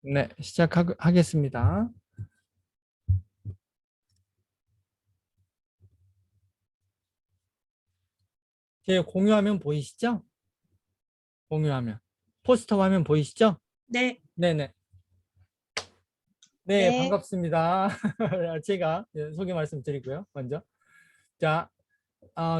네, 시작하겠습니다. 제 공유화면 보이시죠? 공유화면. 포스터 화면 보이시죠? 네. 네네. 네, 네. 반갑습니다. 제가 소개 말씀드리고요. 먼저. 자,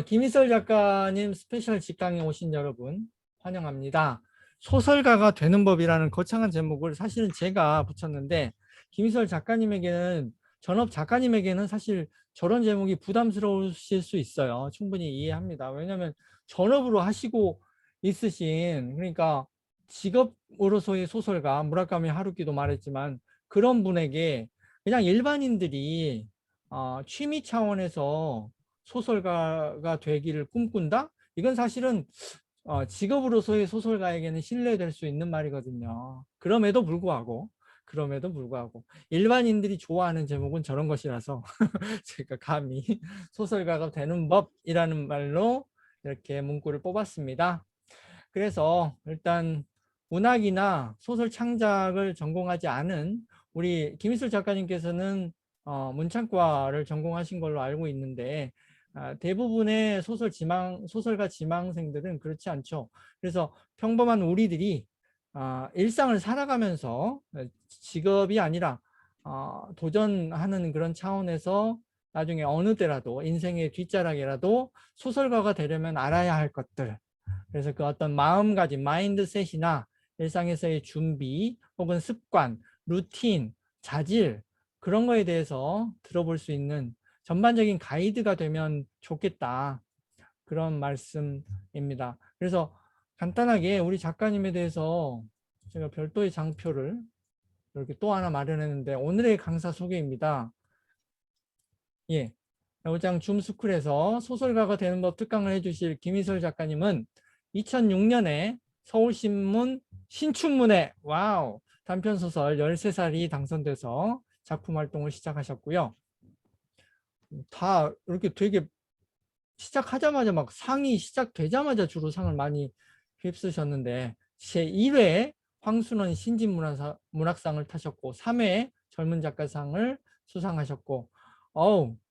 김희설 작가님 스페셜 직강에 오신 여러분 환영합니다. 소설가가 되는 법이라는 거창한 제목을 사실은 제가 붙였는데 김희설 작가님에게는 전업 작가님에게는 사실 저런 제목이 부담스러우실 수 있어요. 충분히 이해합니다. 왜냐하면 전업으로 하시고 있으신 그러니까 직업으로서의 소설가 무라카미 하루키도 말했지만 그런 분에게 그냥 일반인들이 취미 차원에서 소설가가 되기를 꿈꾼다? 이건 사실은 직업으로서의 소설가에게는 신뢰될 수 있는 말이거든요. 그럼에도 불구하고 일반인들이 좋아하는 제목은 저런 것이라서 제가 감히 소설가가 되는 법이라는 말로 이렇게 문구를 뽑았습니다. 그래서 일단 문학이나 소설 창작을 전공하지 않은 우리 김희술 작가님께서는 문창과를 전공하신 걸로 알고 있는데 대부분의 소설가 지망생들은 그렇지 않죠. 그래서 평범한 우리들이 일상을 살아가면서 직업이 아니라 도전하는 그런 차원에서 나중에 어느 때라도 인생의 뒷자락이라도 소설가가 되려면 알아야 할 것들, 그래서 그 어떤 마음가짐, 마인드셋이나 일상에서의 준비 혹은 습관, 루틴, 자질 그런 거에 대해서 들어볼 수 있는 전반적인 가이드가 되면 좋겠다. 그런 말씀입니다. 그래서 간단하게 우리 작가님에 대해서 제가 별도의 장표를 이렇게 또 하나 마련했는데 오늘의 강사 소개입니다. 예. 여장 줌스쿨에서 소설가가 되는 법 특강을 해주실 김희설 작가님은 2006년에 서울신문 신춘문예 와우 단편소설 13살이 당선돼서 작품 활동을 시작하셨고요. 다 이렇게 되게 시작하자마자 막 상이 시작되자마자 주로 상을 많이 휩쓰셨는데 제1회 황순원 신진문학상을 타셨고 3회 젊은 작가상을 수상하셨고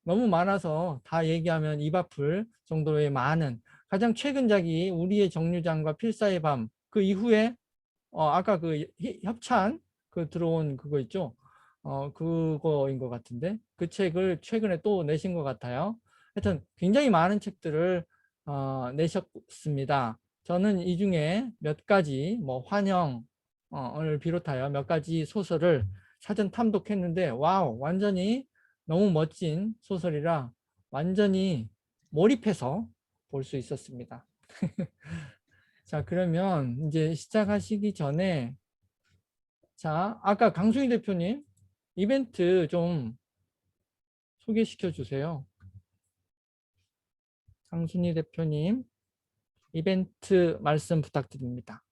너무 많아서 다 얘기하면 입 아플 정도의 많은 가장 최근작이 우리의 정류장과 필사의 밤 그 이후에 아까 그 협찬 그 들어온 그거 있죠. 그거인 것 같은데 그 책을 최근에 또 내신 것 같아요. 하여튼 굉장히 많은 책들을 내셨습니다. 저는 이 중에 몇 가지 뭐 환영을 비롯하여 몇 가지 소설을 사전 탐독했는데 와우 완전히 너무 멋진 소설이라 완전히 몰입해서 볼 수 있었습니다. 자, 그러면 이제 시작하시기 전에 자, 아까 강수희 대표님 이벤트 좀 소개시켜 주세요. 강순희 대표님 이벤트 말씀 부탁드립니다.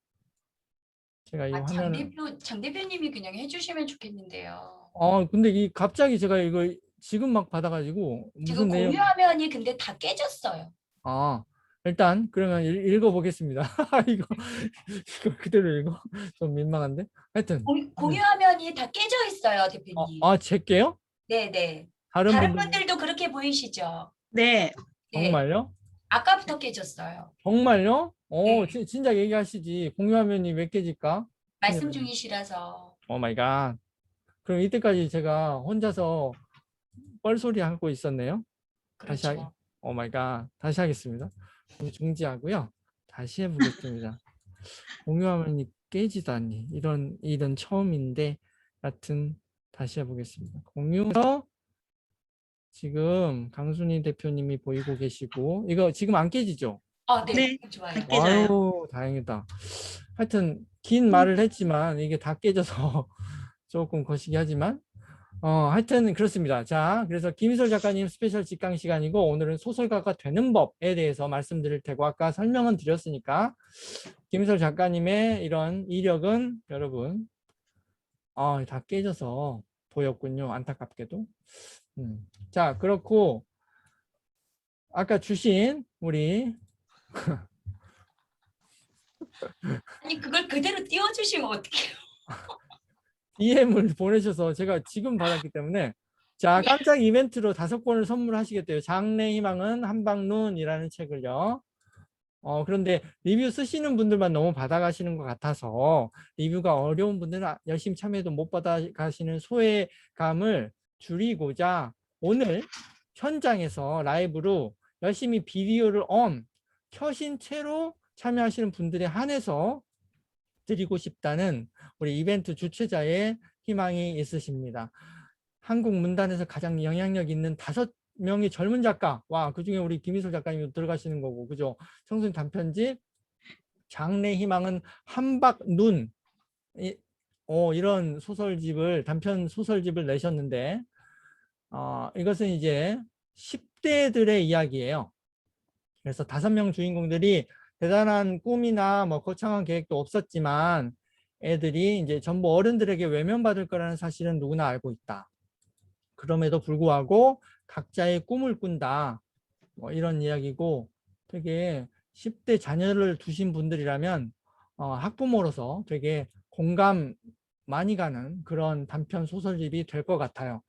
제가 이 화면을 장 대표님이 그냥 해주시면 좋겠는데요. 근데 이 갑자기 제가 이거 지금 막 받아가지고 지금 무슨 내용 공유화면이 근데 다 깨졌어요. 일단 그러면 읽어보겠습니다. 이거 그대로 읽어 좀 민망한데 하여튼 공유화면이 다 깨져 있어요, 대표님. 제게요? 네네. 다른 다른 분들 분들도 그렇게 보이시죠? 네. 네. 정말요? 아까부터 깨졌어요. 정말요? 네. 진작 얘기하시지. 공유화면이 몇 개일까? 큰일 말씀 났네. 중이시라서. 오 마이 갓. 그럼 이때까지 제가 혼자서 뻘소리 하고 있었네요. 그렇죠. 오 마이 갓. 다시 하겠습니다. 중지하고요. 다시 해보겠습니다. 공유화면이 깨지다니. 이런 일은 처음인데 여튼 다시 해보겠습니다. 공유해서 지금 강순희 대표님이 보이고 계시고 이거 지금 안 깨지죠? 네. 네. 좋아요. 다 깨져요. 아유 다행이다. 하여튼 긴 말을 했지만 이게 다 깨져서 조금 거시기 하지만 하여튼 그렇습니다. 자, 그래서 김희설 작가님 스페셜 직강 시간이고 오늘은 소설가가 되는 법에 대해서 말씀드릴 테고 아까 설명은 드렸으니까 김희설 작가님의 이런 이력은 여러분 다 깨져서 보였군요. 안타깝게도. 자, 그렇고 아까 주신 우리 아니, 그걸 그대로 띄워주시면 어떡해요? DM을 보내셔서 제가 지금 받았기 때문에 자, 깜짝 이벤트로 5권을 선물하시겠대요. 장래 희망은 한방눈이라는 책을요. 그런데 리뷰 쓰시는 분들만 너무 받아가시는 것 같아서 리뷰가 어려운 분들은 열심히 참여해도 못 받아가시는 소외감을 줄이고자 오늘 현장에서 라이브로 열심히 비디오를 켜신 채로 참여하시는 분들에 한해서 드리고 싶다는 우리 이벤트 주최자의 희망이 있으십니다. 한국 문단에서 가장 영향력 있는 5명의 젊은 작가, 와, 그중에 우리 김희솔 작가님도 들어가시는 거고, 그죠? 청소년 단편집 장래 희망은 한박눈, 이런 소설집을, 단편 소설집을 내셨는데, 이것은 이제 10대들의 이야기예요. 그래서 5명 주인공들이 대단한 꿈이나 뭐 거창한 계획도 없었지만 애들이 이제 전부 어른들에게 외면받을 거라는 사실은 누구나 알고 있다. 그럼에도 불구하고 각자의 꿈을 꾼다. 뭐 이런 이야기고 되게 10대 자녀를 두신 분들이라면 학부모로서 되게 공감 많이 가는 그런 단편 소설집이 될 것 같아요.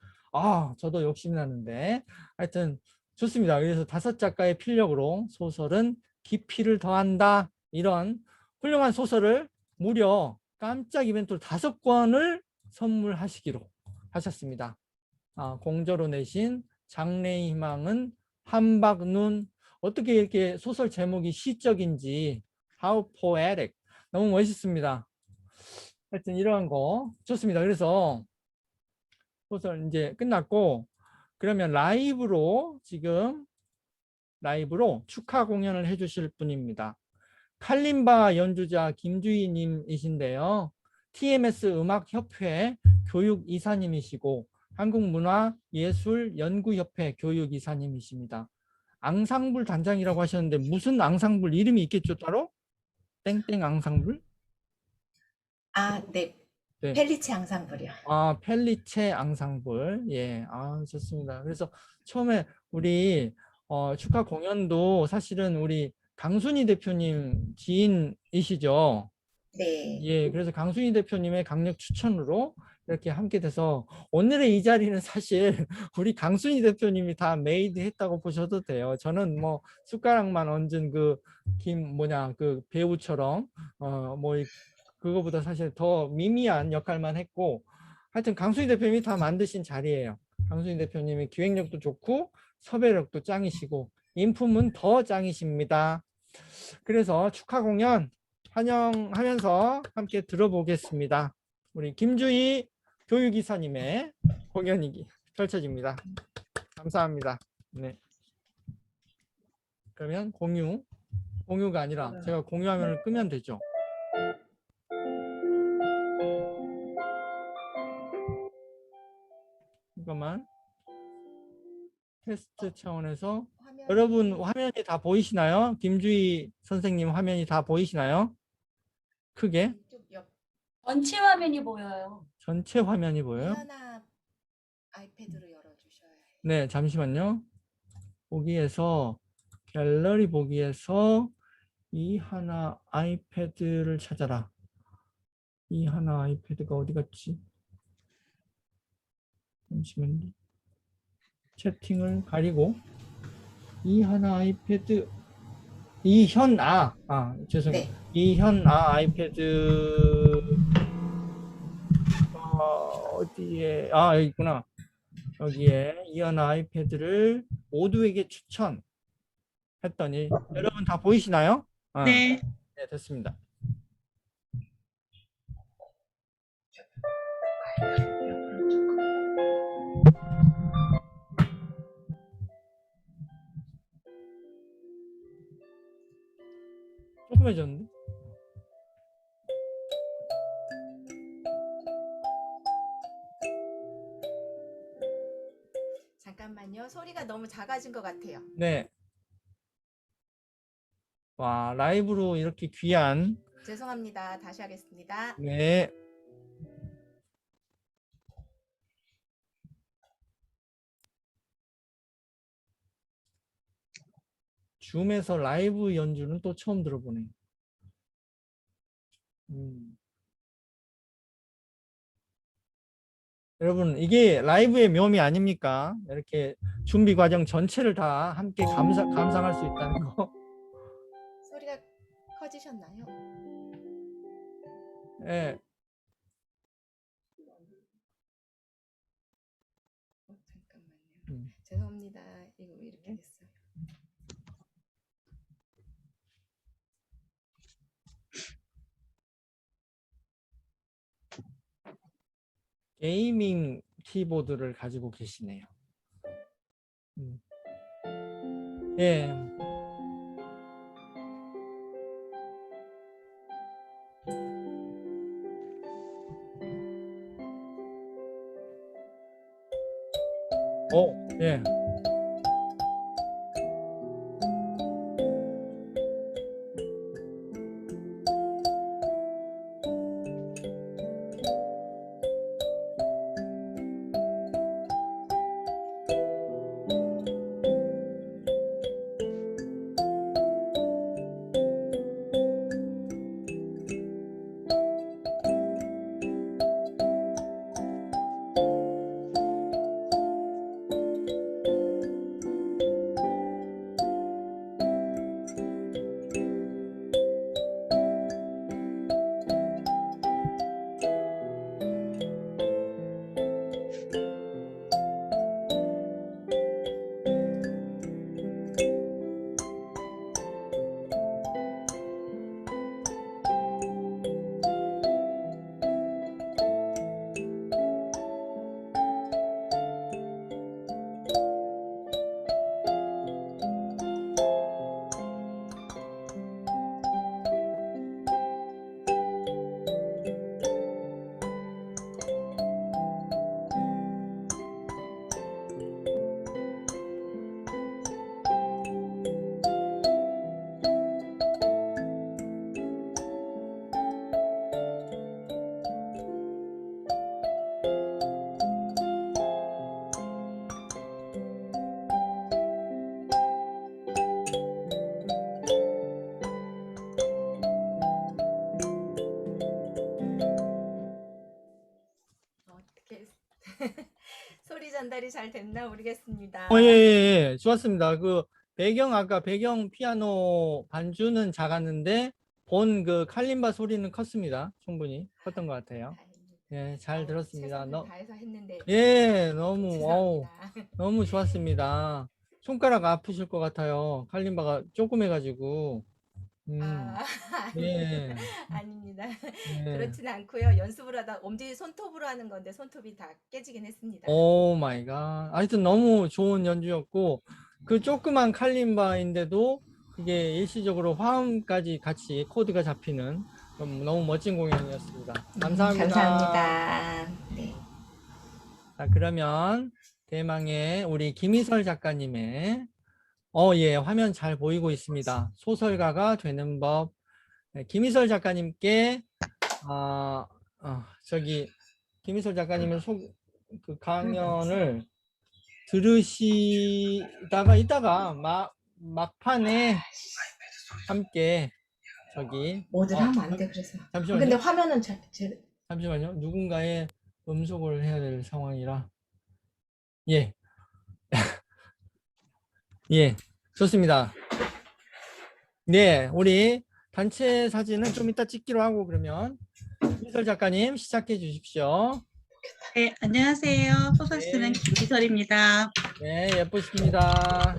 저도 욕심이 나는데 하여튼 좋습니다. 그래서 5작가의 필력으로 소설은 깊이를 더한다. 이런 훌륭한 소설을 무려 깜짝 이벤트로 5권을 선물하시기로 하셨습니다. 공저로 내신 장래의 희망은 한박눈. 어떻게 이렇게 소설 제목이 시적인지 How poetic. 너무 멋있습니다. 하여튼 이러한 거 좋습니다. 그래서 소설 이제 끝났고 그러면 지금 라이브로 축하 공연을 해주실 분입니다. 칼림바 연주자 김주희님이신데요. TMS 음악협회 교육이사님이시고 한국문화예술연구협회 교육이사님이십니다. 앙상블 단장이라고 하셨는데 무슨 앙상블 이름이 있겠죠 따로? 땡땡 앙상블? 네. 네. 펠리체 앙상블이요. 펠리체 앙상블. 예, 좋습니다. 그래서 처음에 우리 축하 공연도 사실은 우리 강순희 대표님 지인이시죠? 네. 예, 그래서 강순희 대표님의 강력 추천으로 이렇게 함께 돼서 오늘의 이 자리는 사실 우리 강순희 대표님이 다 메이드 했다고 보셔도 돼요. 저는 뭐 숟가락만 얹은 그 그 배우처럼 뭐 그거보다 사실 더 미미한 역할만 했고 하여튼 강순희 대표님이 다 만드신 자리예요. 강순희 대표님이 기획력도 좋고 섭외력도 짱이시고 인품은 더 짱이십니다. 그래서 축하 공연 환영하면서 함께 들어보겠습니다. 우리 김주희 교육이사님의 공연이 펼쳐집니다. 감사합니다. 네. 그러면 공유가 아니라 제가 공유 화면을 끄면 되죠. 잠깐만. 테스트 차원에서 여러분 화면이 다 보이시나요? 김주희 선생님 화면이 다 보이시나요? 크게? 전체 화면이 보여요. 전체 화면이 보여요? 하나 아이패드로 열어주셔야 해요. 네, 잠시만요. 보기에서 갤러리 보기에서 이 하나 아이패드를 찾아라. 이 하나 아이패드가 어디 갔지? 잠시만요. 채팅을 가리고 이 하나 아이패드 죄송해요. 네. 이현아 아이패드 어디에 여기 있구나. 여기에 이현아 아이패드를 모두에게 추천했더니 여러분 다 보이시나요? 네. 네, 됐습니다. 조그매졌는데? 잠깐만요. 소리가 너무 작아진 것 같아요. 네. 와, 라이브로 이렇게 귀한. 죄송합니다. 다시 하겠습니다. 네. 줌에서 라이브 연주는 또 처음 들어보네. 여러분 이게 라이브의 묘미 아닙니까? 이렇게 준비 과정 전체를 다 함께 감상할 수 있다는 거. 소리가 커지셨나요? 예. 잠깐만요. 음. 죄송합니다. 이거 왜 이렇게 됐어요? 게이밍 키보드를 가지고 계시네요. 예. 예. 어떻게 소리 전달이 잘 됐나 모르겠습니다. 예. 좋았습니다. 그 아까 배경 피아노 반주는 작았는데 본 그 칼림바 소리는 컸습니다. 충분히 컸던 것 같아요. 다행입니다. 예, 잘 들었습니다. 최선을 다해서 했는데 예, 너무 죄송합니다. 너무 좋았습니다. 손가락 아프실 것 같아요. 칼림바가 조그매가지고. 아, 예, 아닙니다. 예. 그렇진 않고요. 연습을 하다 엄지 손톱으로 하는 건데 손톱이 다 깨지긴 했습니다. 오 마이 갓. 하여튼 너무 좋은 연주였고 그 조그만 칼림바인데도 그게 일시적으로 화음까지 같이 코드가 잡히는 너무 멋진 공연이었습니다. 감사합니다. 감사합니다. 네. 자, 그러면 대망의 우리 김희설 작가님의 예, 화면 잘 보이고 있습니다. 소설가가 되는 법. 네, 김희설 작가님께 김희설 작가님의 그 강연을 들으시다가 이따가 막판에 함께 뭐들 하면 안 돼 그래서. 잠시만요. 근데 화면은 잠시만요. 누군가의 음속을 해야 될 상황이라. 예. 예. 좋습니다. 네, 우리 단체 사진은 좀 이따 찍기로 하고 그러면 김희설 작가님 시작해 주십시오. 네, 안녕하세요. 소설 쓰는 김희설입니다. 네, 예쁘십니다.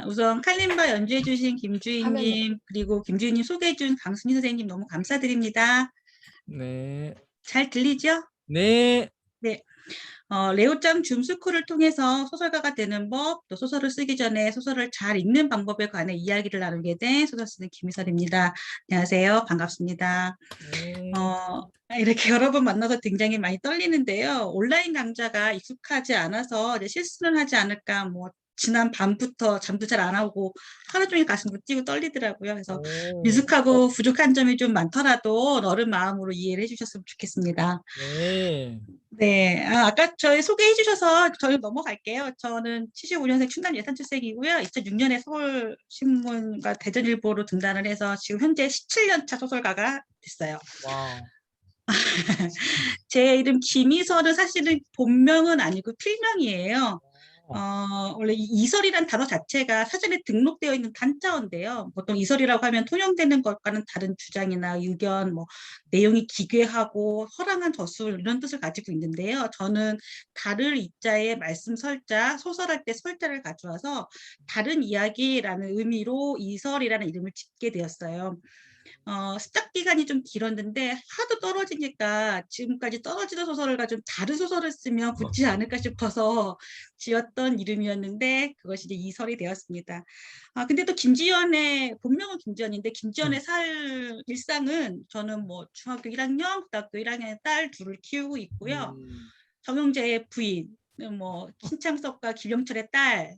우선 칼림바 연주해 주신 김주희님 그리고 김주희님 소개해 준 강순희 선생님 너무 감사드립니다. 네. 잘 들리죠? 네. 네. 레오짱 줌스쿨을 통해서 소설가가 되는 법, 또 소설을 쓰기 전에 소설을 잘 읽는 방법에 관해 이야기를 나누게 된 소설 쓰는 김희설입니다. 안녕하세요. 반갑습니다. 네. 이렇게 여러 번 만나서 굉장히 많이 떨리는데요. 온라인 강좌가 익숙하지 않아서 이제 실수는 하지 않을까, 지난 밤부터 잠도 잘 안 하고 하루 종일 가슴도 뛰고 떨리더라고요. 그래서 미숙하고 부족한 점이 좀 많더라도 너른 마음으로 이해를 해주셨으면 좋겠습니다. 네. 네, 아까 저희 소개해 주셔서 저희 넘어갈게요. 저는 75년생 충남 예산 출생이고요. 2006년에 서울신문과 대전일보로 등단을 해서 지금 현재 17년 차 소설가가 됐어요. 와우. 제 이름 김이설은 사실은 본명은 아니고 필명이에요. 원래 이 이설이란 단어 자체가 사전에 등록되어 있는 단자어인데요. 보통 이설이라고 하면 통용되는 것과는 다른 주장이나 의견, 뭐 내용이 기괴하고 허랑한 저술 이런 뜻을 가지고 있는데요. 저는 다를 이자에 말씀 설자, 소설할 때 설자를 가져와서 다른 이야기라는 의미로 이설이라는 이름을 짓게 되었어요. 시작 기간이 좀 길었는데 하도 떨어지니까 지금까지 떨어지는 소설을 가지고 다른 소설을 쓰면 붙지 않을까 싶어서 지었던 이름이었는데 그것이 이제 이설이 되었습니다. 근데 또 김지연의 본명은 김지연인데 김지연의 살 일상은 저는 뭐 중학교 1학년, 고등학교 1학년의 딸 둘을 키우고 있고요. 정영재의 부인, 뭐 신창섭과 김영철의 딸,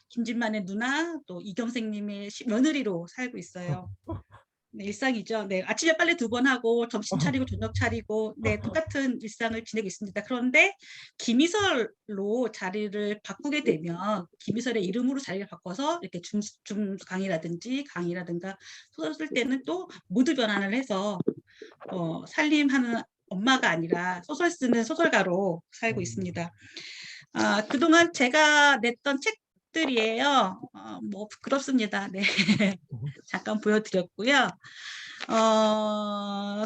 김진만의 누나, 또 이경생님의 며느리로 살고 있어요. 네, 일상이죠. 네, 아침에 빨래 2번 하고 점심 차리고 저녁 차리고 네, 똑같은 일상을 지내고 있습니다. 그런데 김이설로 자리를 바꾸게 되면 김이설의 이름으로 자리를 바꿔서 이렇게 강의라든가 소설 쓸 때는 또 모두 변환을 해서 살림하는 엄마가 아니라 소설 쓰는 소설가로 살고 있습니다. 그동안 제가 냈던 책들이에요. 뭐 부끄럽습니다. 네. 잠깐 보여드렸고요.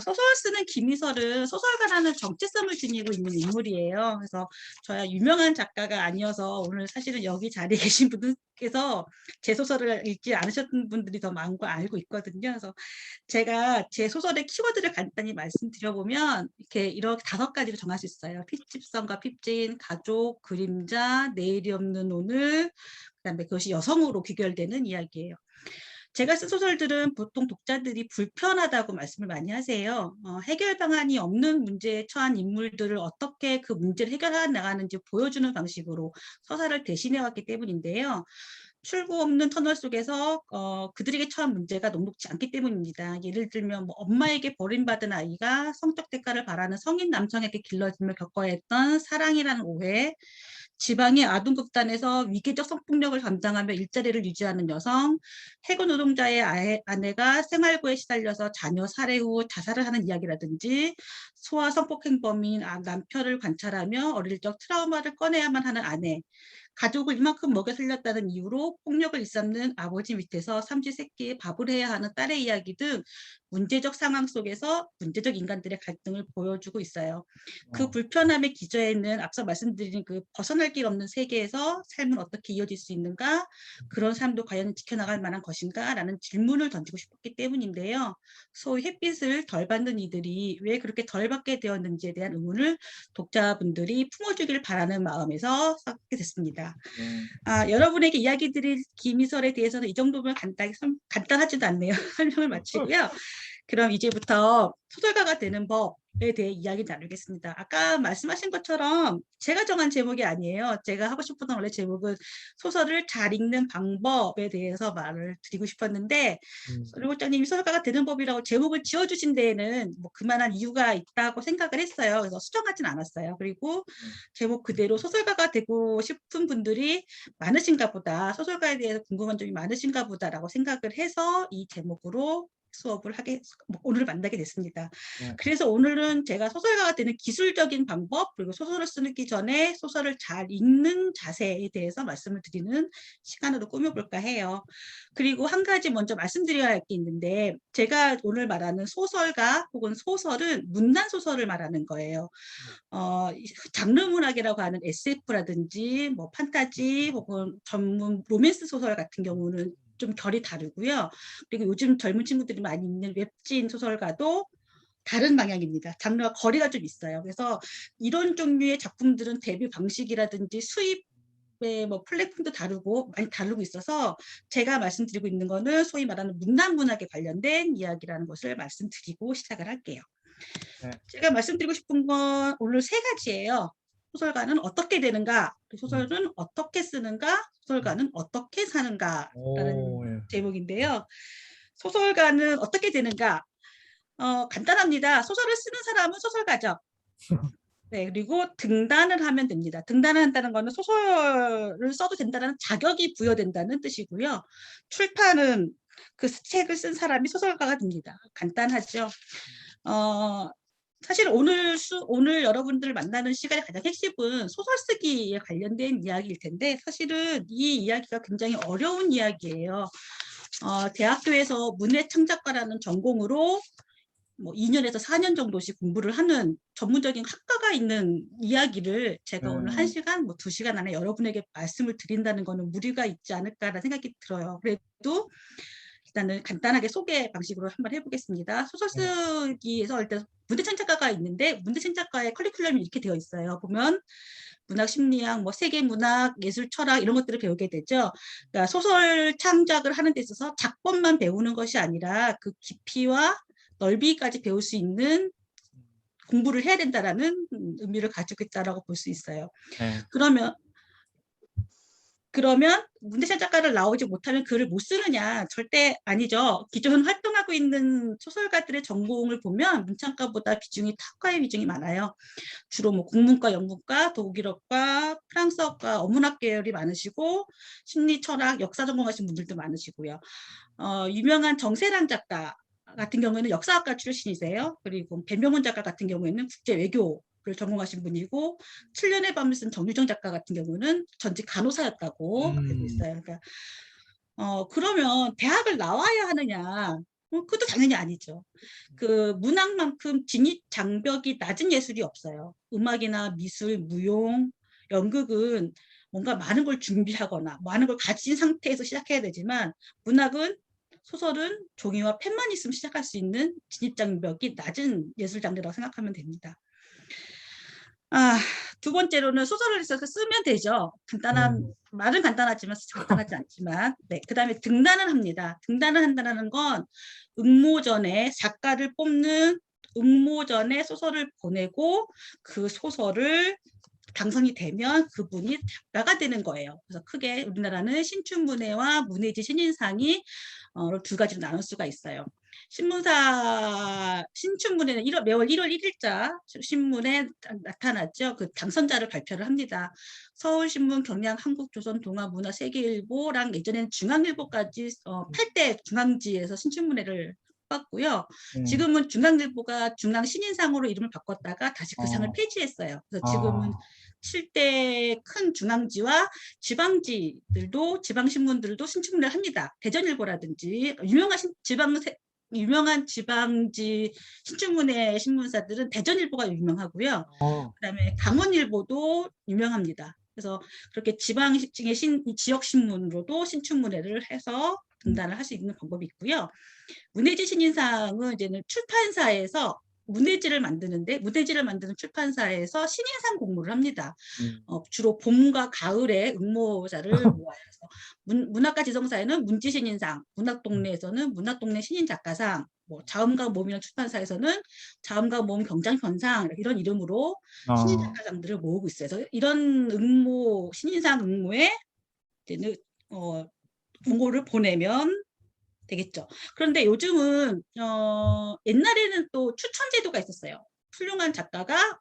소설 쓰는 김이설은 소설가라는 정체성을 지니고 있는 인물이에요. 그래서 저야 유명한 작가가 아니어서 오늘 사실은 여기 자리에 계신 분들께서 제 소설을 읽지 않으셨던 분들이 더 많은 거 알고 있거든요. 그래서 제가 제 소설의 키워드를 간단히 말씀드려보면 이렇게 5가지로 정할 수 있어요. 핏집성과 핍진, 가족, 그림자, 내일이 없는 오늘, 그다음에 그것이 여성으로 귀결되는 이야기예요. 제가 쓴 소설들은 보통 독자들이 불편하다고 말씀을 많이 하세요. 해결 방안이 없는 문제에 처한 인물들을 어떻게 그 문제를 해결해 나가는지 보여주는 방식으로 서사를 대신해 왔기 때문인데요. 출구 없는 터널 속에서 그들에게 처한 문제가 녹록지 않기 때문입니다. 예를 들면 뭐 엄마에게 버림받은 아이가 성적 대가를 바라는 성인 남성에게 길러짐을 겪어야 했던 사랑이라는 오해, 지방의 아동극단에서 위계적 성폭력을 감당하며 일자리를 유지하는 여성, 해고 노동자의 아내가 생활고에 시달려서 자녀 살해 후 자살을 하는 이야기라든지 소아 성폭행범인 남편을 관찰하며 어릴 적 트라우마를 꺼내야만 하는 아내, 가족을 이만큼 먹여 살렸다는 이유로 폭력을 일삼는 아버지 밑에서 삼시세끼 밥을 해야 하는 딸의 이야기 등 문제적 상황 속에서 문제적 인간들의 갈등을 보여주고 있어요. 그 불편함의 기저에는 앞서 말씀드린 그 벗어날 길 없는 세계에서 삶은 어떻게 이어질 수 있는가? 그런 삶도 과연 지켜나갈 만한 것인가? 라는 질문을 던지고 싶었기 때문인데요. 소위 햇빛을 덜 받는 이들이 왜 그렇게 덜 받게 되었는지에 대한 의문을 독자분들이 품어주길 바라는 마음에서 썼게 됐습니다. 여러분에게 이야기 드릴 김이설에 대해서는 이 정도면 간단하지도 않네요. 설명을 마치고요. 그럼 이제부터 소설가가 되는 법에 대해 이야기 나누겠습니다. 아까 말씀하신 것처럼 제가 정한 제목이 아니에요. 제가 하고 싶었던 원래 제목은 소설을 잘 읽는 방법에 대해서 말을 드리고 싶었는데 소설가님이 소설가가 되는 법이라고 제목을 지어주신 데에는 뭐 그만한 이유가 있다고 생각을 했어요. 그래서 수정하진 않았어요. 그리고 제목 그대로 소설가가 되고 싶은 분들이 많으신가 보다, 소설가에 대해서 궁금한 점이 많으신가 보다라고 생각을 해서 이 제목으로 수업을 오늘 만나게 됐습니다. 그래서 오늘은 제가 소설가가 되는 기술적인 방법, 그리고 소설을 쓰기 전에 소설을 잘 읽는 자세에 대해서 말씀을 드리는 시간으로 꾸며볼까 해요. 그리고 한 가지 먼저 말씀드려야 할 게 있는데, 제가 오늘 말하는 소설가 혹은 소설은 문단 소설을 말하는 거예요. 장르 문학이라고 하는 SF라든지 뭐 판타지 혹은 전문 로맨스 소설 같은 경우는 좀 결이 다르고요. 그리고 요즘 젊은 친구들이 많이 읽는 웹진 소설가도 다른 방향입니다. 장르와 거리가 좀 있어요. 그래서 이런 종류의 작품들은 데뷔 방식이라든지 수입의 뭐 플랫폼도 다르고 많이 다르고 있어서 제가 말씀드리고 있는 거는 소위 말하는 문단 문학에 관련된 이야기라는 것을 말씀드리고 시작을 할게요. 제가 말씀드리고 싶은 건 오늘 3가지예요. 소설가는 어떻게 되는가, 소설은 어떻게 쓰는가, 소설가는 어떻게 사는가라는 제목인데요. 소설가는 어떻게 되는가? 간단합니다. 소설을 쓰는 사람은 소설가죠. 네, 그리고 등단을 하면 됩니다. 등단을 한다는 것은 소설을 써도 된다는 자격이 부여된다는 뜻이고요. 출판은 그 책을 쓴 사람이 소설가가 됩니다. 간단하죠. 사실 오늘 여러분들 만나는 시간의 가장 핵심은 소설 쓰기에 관련된 이야기일 텐데 사실은 이 이야기가 굉장히 어려운 이야기예요. 대학교에서 문해창작과라는 전공으로 뭐 2년에서 4년 정도씩 공부를 하는 전문적인 학과가 있는 이야기를 제가 오늘 1시간, 뭐 2시간 안에 여러분에게 말씀을 드린다는 거는 무리가 있지 않을까라는 생각이 들어요. 그래도 일단은 간단하게 소개 방식으로 한번 해보겠습니다. 소설 쓰기에서 일단 문해창작과가 있는데 문해창작과의 커리큘럼이 이렇게 되어 있어요. 보면 문학 심리학, 뭐 세계문학, 예술 철학 이런 것들을 배우게 되죠. 그러니까 소설 창작을 하는 데 있어서 작법만 배우는 것이 아니라 그 깊이와 넓이까지 배울 수 있는 공부를 해야 된다라는 의미를 가지고 있다라고 볼 수 있어요. 네. 그러면 문해창작과를 나오지 못하면 글을 못 쓰느냐? 절대 아니죠. 기존 활동하고 있는 소설가들의 전공을 보면 문창과보다 타과의 비중이 많아요. 주로 뭐 국문과, 영문과, 독일어과, 프랑스어과, 어문학 계열이 많으시고 심리, 철학, 역사 전공하신 분들도 많으시고요. 유명한 정세랑 작가 같은 경우에는 역사학과 출신이세요. 그리고 배명훈 작가 같은 경우에는 국제 외교를 전공하신 분이고 7년의 밤을 쓴 정유정 작가 같은 경우는 전직 간호사였다고 알고 있어요. 그러니까 그러면 대학을 나와야 하느냐? 그것도 당연히 아니죠. 그 문학만큼 진입 장벽이 낮은 예술이 없어요. 음악이나 미술, 무용, 연극은 뭔가 많은 걸 준비하거나 많은 걸 가진 상태에서 시작해야 되지만 문학은 소설은 종이와 펜만 있으면 시작할 수 있는 진입 장벽이 낮은 예술 장르라고 생각하면 됩니다. 두 번째로는 소설을 써서 쓰면 되죠. 말은 간단하지 않지만. 네, 그 다음에 등단을 합니다. 등단을 한다는 건 응모전에 작가를 뽑는 응모전에 소설을 보내고 그 소설을 당선이 되면 그분이 작가가 되는 거예요. 그래서 크게 우리나라는 신춘문예와 문예지 신인상이 두 가지로 나눌 수가 있어요. 신문사 신춘문예는 매월 1월 1일자 신문에 나타났죠. 그 당선자를 발표를 합니다. 서울신문, 경향, 한국조선, 동아문화, 세계일보랑 예전에는 중앙일보까지 8대 중앙지에서 신춘문예를 뽑았고요. 지금은 중앙일보가 중앙신인상으로 이름을 바꿨다가 다시 그 상을 폐지했어요. 그래서 지금은 7대 큰 중앙지와 지방지들도 지방신문들도 신춘문예를 합니다. 대전일보라든지 유명한 지방지 신춘문예 신문사들은 대전일보가 유명하고요. 그다음에 강원일보도 유명합니다. 그래서 그렇게 지방의 지역 신문으로도 신춘문예를 해서 등단을 할 수 있는 방법이 있고요. 문예지 신인상은 이제는 출판사에서 문예지를 만드는 출판사에서 신인상 공모를 합니다. 주로 봄과 가을에 응모자를 모아서 문학과 지성사에는 문지신인상, 문학동네에서는 문학동네 신인작가상, 뭐 자음과 모음이라는 출판사에서는 자음과 모음 경장현상 이런 이름으로 신인작가상들을 모으고 있어요. 그래서 이런 신인상 응모에 이제는 공고를 보내면 되겠죠. 그런데 요즘은 옛날에는 또 추천 제도가 있었어요. 훌륭한 작가가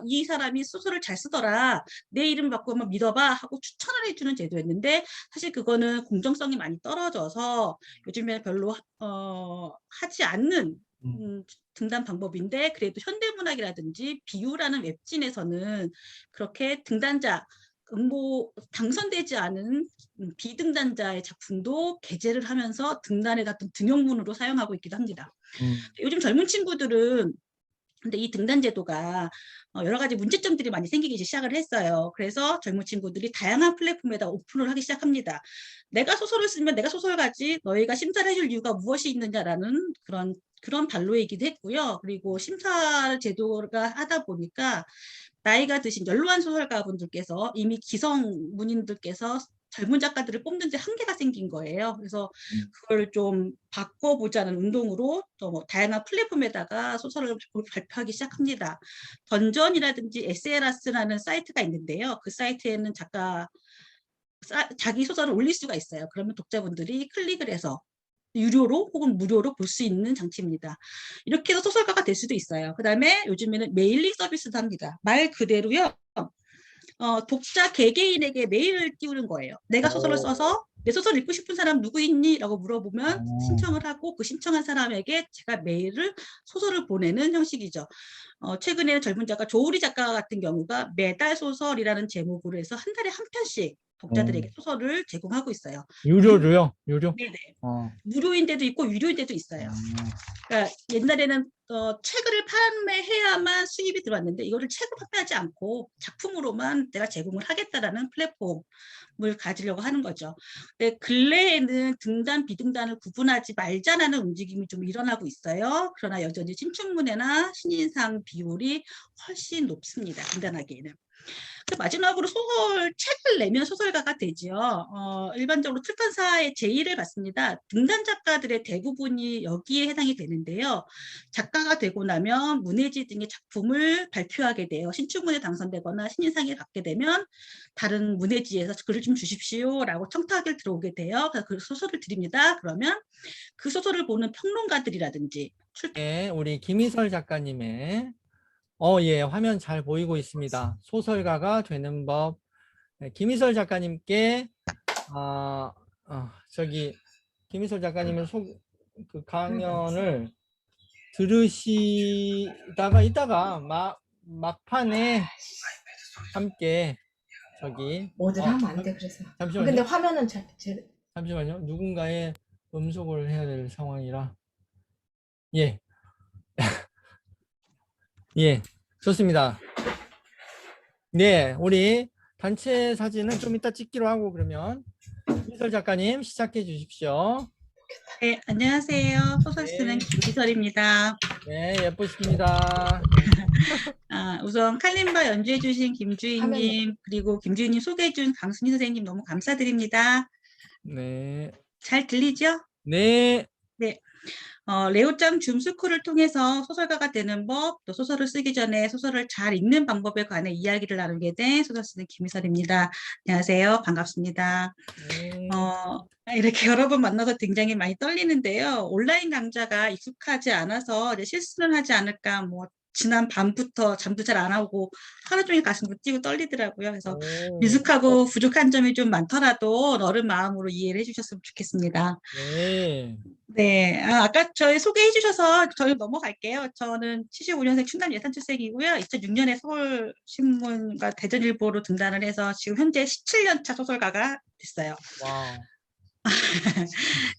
이 사람이 소설을 잘 쓰더라. 내 이름 받고 한번 믿어봐 하고 추천을 해주는 제도였는데 사실 그거는 공정성이 많이 떨어져서 요즘에 별로 하지 않는 등단 방법인데 그래도 현대문학이라든지 비유라는 웹진에서는 그렇게 등단자 당선되지 않은 비등단자의 작품도 게재를 하면서 등단에 같은 등용문으로 사용하고 있기도 합니다. 요즘 젊은 친구들은 근데 이 등단 제도가 여러 가지 문제점들이 많이 생기기 시작을 했어요. 그래서 젊은 친구들이 다양한 플랫폼에다 오픈을 하기 시작합니다. 내가 소설을 쓰면 내가 소설가지 너희가 심사를 해줄 이유가 무엇이 있느냐라는 그런 반로이기도 했고요. 그리고 심사 제도가 하다 보니까 나이가 드신 연로한 소설가분들께서 이미 기성문인들께서 젊은 작가들을 뽑는 데 한계가 생긴 거예요. 그래서 그걸 좀 바꿔보자는 운동으로 또 다양한 플랫폼에다가 소설을 발표하기 시작합니다. 던전이라든지 에세라스라는 사이트가 있는데요. 그 사이트에는 자기 소설을 올릴 수가 있어요. 그러면 독자분들이 클릭을 해서 유료로 혹은 무료로 볼 수 있는 장치입니다. 이렇게 해서 소설가가 될 수도 있어요. 그 다음에 요즘에는 메일링 서비스도 합니다. 말 그대로요. 독자 개개인에게 메일을 띄우는 거예요. 내가 소설을 써서 내 소설 읽고 싶은 사람 누구 있니? 라고 물어보면 어. 신청을 하고 그 신청한 사람에게 제가 메일을 소설을 보내는 형식이죠. 최근에는 젊은 작가 조우리 작가 같은 경우가 매달 소설이라는 제목으로 해서 한 달에 한 편씩 독자들에게 소설을 제공하고 있어요. 유료로요? 유료? 네네. 어. 무료인 데도 있고 유료인 데도 있어요. 그러니까 옛날에는 책을 판매해야만 수입이 들어왔는데 이거를 책을 판매하지 않고 작품으로만 내가 제공을 하겠다라는 플랫폼을 가지려고 하는 거죠. 근데 근래에는 등단, 비등단을 구분하지 말자라는 움직임이 좀 일어나고 있어요. 그러나 여전히 신춘문예나 신인상 비율이 훨씬 높습니다. 등단하기에는. 마지막으로 책을 내면 소설가가 되죠. 일반적으로 출판사의 제의를 받습니다. 등단 작가들의 대부분이 여기에 해당이 되는데요. 작가가 되고 나면 문해지 등의 작품을 발표하게 돼요. 신춘문예 당선되거나 신인상을 받게 되면 다른 문해지에서 글을 좀 주십시오라고 청탁을 들어오게 돼요. 그래서 그 소설을 드립니다. 그러면 그 소설을 보는 평론가들이라든지 네, 우리 김희설 작가님의 예, 화면 잘 보이고 있습니다. 소설가가 되는 법. 네, 김희설 작가님께 김희설 작가님의 그 강연을 들으시다가 이따가 막판에 함께 뭐든 하면 안 돼 그래서. 잠시만요. 근데 화면은 잠시만요. 누군가의 음속을 해야 될 상황이라. 예. 예, 좋습니다. 네, 우리 단체 사진은 좀 이따 찍기로 하고 그러면 김희설 작가님 시작해 주십시오. 네, 안녕하세요. 소설 쓰는 김희설입니다. 네, 예쁘십니다. 우선 칼림바 연주해 주신 김주희님 그리고 김주희님 소개해 준 강순희 선생님 너무 감사드립니다. 네. 잘 들리죠? 네. 네. 레오짱 줌스쿨을 통해서 소설가가 되는 법, 또 소설을 쓰기 전에 소설을 잘 읽는 방법에 관해 이야기를 나누게 된 소설 쓰는 김희설입니다. 안녕하세요. 반갑습니다. 네. 이렇게 여러 번 만나서 굉장히 많이 떨리는데요. 온라인 강좌가 익숙하지 않아서 이제 실수는 하지 않을까, 지난 밤부터 잠도 잘 안 오고 하루 종일 가슴도 뛰고 떨리더라고요. 그래서 미숙하고 부족한 점이 좀 많더라도 너른 마음으로 이해를 해주셨으면 좋겠습니다. 네. 네, 아까 저희 소개해 주셔서 저희 넘어갈게요. 저는 75년생 충남 예산 출생이고요. 2006년에 서울신문과 대전일보로 등단을 해서 지금 현재 17년차 소설가가 됐어요. 와우.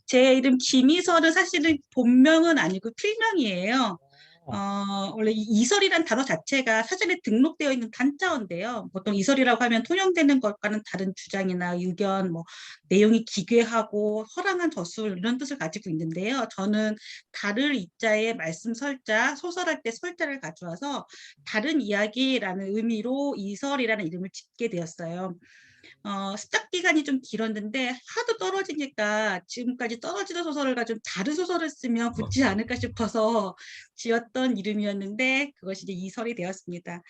제 이름 김희설은 사실은 본명은 아니고 필명이에요. 원래 이설이란 단어 자체가 사전에 등록되어 있는 단자어인데요. 보통 이설이라고 하면 통용되는 것과는 다른 주장이나 의견, 내용이 기괴하고 허랑한 저술 이런 뜻을 가지고 있는데요. 저는 다를 이자에 말씀 설자, 소설할 때 설자를 가져와서 다른 이야기라는 의미로 이설이라는 이름을 짓게 되었어요. 시작 기간이 좀 길었는데 하도 떨어지니까 지금까지 떨어지는 소설을 가지고 다른 소설을 쓰면 붙지 않을까 싶어서 지었던 이름이었는데 그것이 이제 이설이 되었습니다.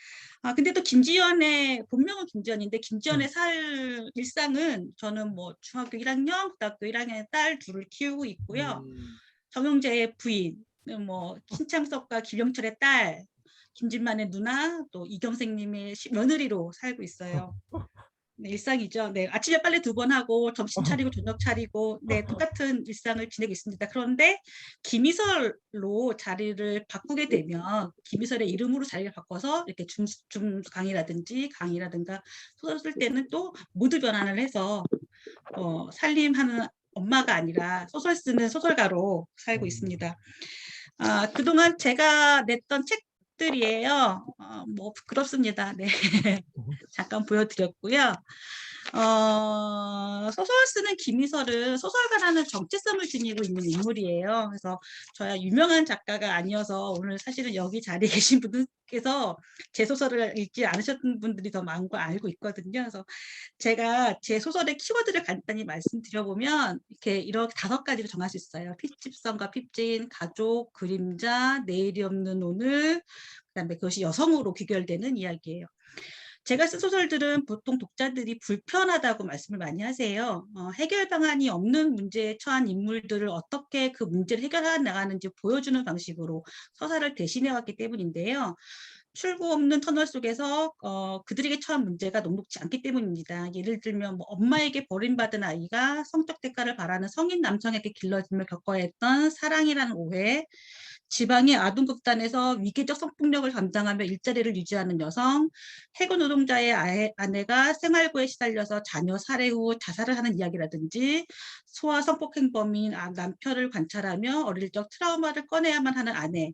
근데 또 김지연의 본명은 김지연인데 김지연의 살 일상은 저는 중학교 1학년, 고등학교 1학년의 딸 둘을 키우고 있고요. 정영재의 부인, 신창섭과 김영철의 딸, 김진만의 누나, 또 이경생님의 며느리로 살고 있어요. 네, 일상이죠. 네, 아침에 빨래 2번 하고 점심 차리고 저녁 차리고 똑같은 일상을 지내고 있습니다. 그런데 김희설로 자리를 바꾸게 되면 김희설의 이름으로 자리를 바꿔서 이렇게 줌 강의라든가 소설 쓸 때는 또 모두 변환을 해서 살림하는 엄마가 아니라 소설 쓰는 소설가로 살고 있습니다. 그동안 제가 냈던 책들이에요. 부끄럽습니다. 네. 잠깐 보여드렸고요. 소설 쓰는 김희설은 소설가라는 정체성을 지니고 있는 인물이에요. 그래서 저야 유명한 작가가 아니어서 오늘 사실은 여기 자리에 계신 분들께서 제 소설을 읽지 않으셨던 분들이 더 많은 걸 알고 있거든요. 그래서 제가 제 소설의 키워드를 간단히 말씀드려보면 이렇게 5가지로 정할 수 있어요. 핍집성과 핍진, 가족, 그림자, 내일이 없는 오늘, 그다음에 그것이 여성으로 귀결되는 이야기예요. 제가 쓴 소설들은 보통 독자들이 불편하다고 말씀을 많이 하세요. 해결 방안이 없는 문제에 처한 인물들을 어떻게 그 문제를 해결해 나가는지 보여주는 방식으로 서사를 대신해왔기 때문인데요. 출구 없는 터널 속에서 그들에게 처한 문제가 녹록지 않기 때문입니다. 예를 들면 뭐 엄마에게 버림받은 아이가 성적 대가를 바라는 성인 남성에게 길러짐을 겪어야 했던 사랑이라는 오해, 지방의 아동극단에서 위계적 성폭력을 감당하며 일자리를 유지하는 여성, 해고 노동자의 아내가 생활고에 시달려서 자녀 살해 후 자살을 하는 이야기라든지, 소아 성폭행범인 남편을 관찰하며 어릴 적 트라우마를 꺼내야만 하는 아내,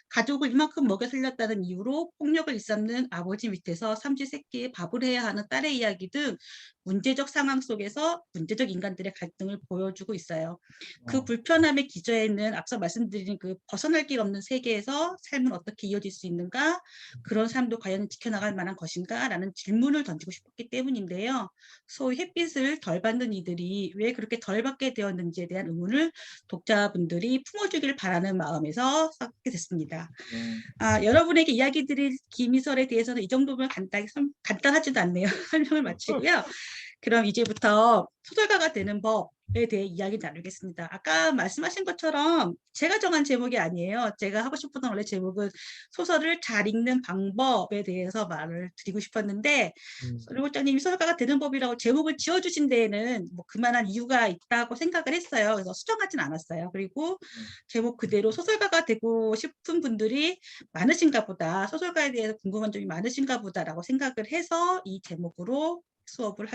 가족을 이만큼 먹여 살렸다는 이유로 폭력을 일삼는 아버지 밑에서 삼시세끼 밥을 해야 하는 딸의 이야기 등 문제적 상황 속에서 문제적 인간들의 갈등을 보여주고 있어요. 그 불편함의 기저에는 앞서 말씀드린 그 벗어날 길 없는 세계에서 삶은 어떻게 이어질 수 있는가, 그런 삶도 과연 지켜나갈 만한 것인가 라는 질문을 던지고 싶었기 때문인데요. 소위 햇빛을 덜 받는 이들이 왜 그렇게 덜 받게 되었는지에 대한 의문을 독자분들이 품어주길 바라는 마음에서 썼게 됐습니다. 여러분에게 이야기 드릴 기미설에 대해서는 이 정도면 간단하지도 않네요. 설명을 마치고요. 그럼 이제부터 소설가가 되는 법에 대해 이야기 나누겠습니다. 아까 말씀하신 것처럼 제가 정한 제목이 아니에요. 제가 하고 싶었던 원래 제목은 소설을 잘 읽는 방법에 대해서 말을 드리고 싶었는데 소리골장님이 소설가가 되는 법이라고 제목을 지어주신 데에는 뭐 그만한 이유가 있다고 생각을 했어요. 그래서 수정하진 않았어요. 그리고 제목 그대로 소설가가 되고 싶은 분들이 많으신가 보다, 소설가에 대해서 궁금한 점이 많으신가 보다라고 생각을 해서 이 제목으로 수업을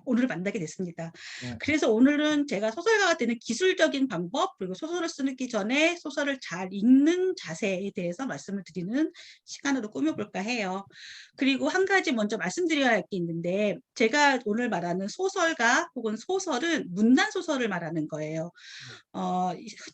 오늘 만나게 됐습니다. 그래서 오늘은 제가 소설가가 되는 기술적인 방법, 그리고 소설을 쓰기 전에 소설을 잘 읽는 자세에 대해서 말씀을 드리는 시간으로 꾸며볼까 해요. 그리고 한 가지 먼저 말씀드려야 할 게 있는데, 제가 오늘 말하는 소설가 혹은 소설은 문단 소설을 말하는 거예요.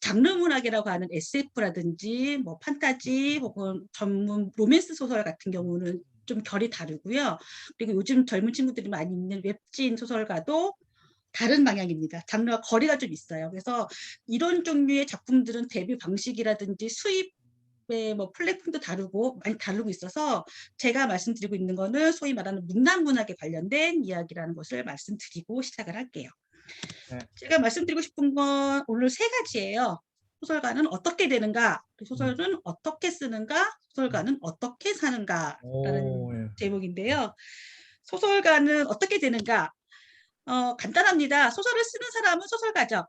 장르 문학이라고 하는 SF라든지 뭐 판타지 혹은 전문 로맨스 소설 같은 경우는 좀 결이 다르고요. 그리고 요즘 젊은 친구들이 많이 읽는 웹진 소설가도 다른 방향입니다. 장르와 거리가 좀 있어요. 그래서 이런 종류의 작품들은 데뷔 방식이라든지 수입의 뭐 플랫폼도 다르고 많이 다르고 있어서 제가 말씀드리고 있는 거는 소위 말하는 문단 문학에 관련된 이야기라는 것을 말씀드리고 시작을 할게요. 제가 말씀드리고 싶은 건 오늘 세 가지예요. 소설가는 어떻게 되는가, 소설은 어떻게 쓰는가, 소설가는 어떻게 사는가라는 제목인데요. 소설가는 어떻게 되는가? 간단합니다. 소설을 쓰는 사람은 소설가죠.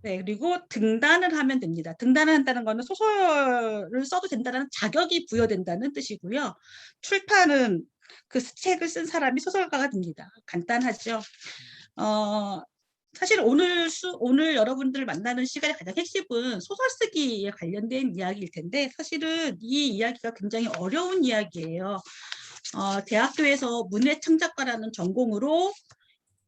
네, 그리고 등단을 하면 됩니다. 등단을 한다는 것은 소설을 써도 된다는 자격이 부여된다는 뜻이고요. 출판은 그 책을 쓴 사람이 소설가가 됩니다. 간단하죠. 사실 오늘 여러분들을 만나는 시간의 가장 핵심은 소설 쓰기에 관련된 이야기일 텐데, 사실은 이 이야기가 굉장히 어려운 이야기예요. 대학교에서 문해창작과라는 전공으로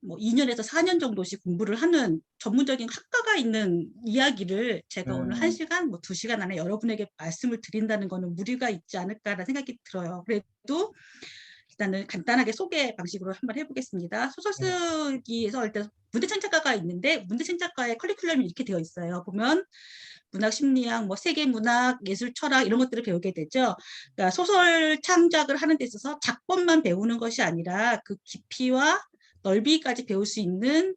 뭐 2년에서 4년 정도씩 공부를 하는 전문적인 학과가 있는 이야기를 제가 오늘 1시간, 뭐 2시간 안에 여러분에게 말씀을 드린다는 거는 무리가 있지 않을까라는 생각이 들어요. 그래도 일단은 간단하게 소개 방식으로 한번 해보겠습니다. 소설 쓰기에서 일단 문대창작과가 있는데, 문대창작과의 커리큘럼이 이렇게 되어 있어요. 보면 문학 심리학, 뭐 세계문학, 예술 철학 이런 것들을 배우게 되죠. 그러니까 소설 창작을 하는 데 있어서 작법만 배우는 것이 아니라 그 깊이와 넓이까지 배울 수 있는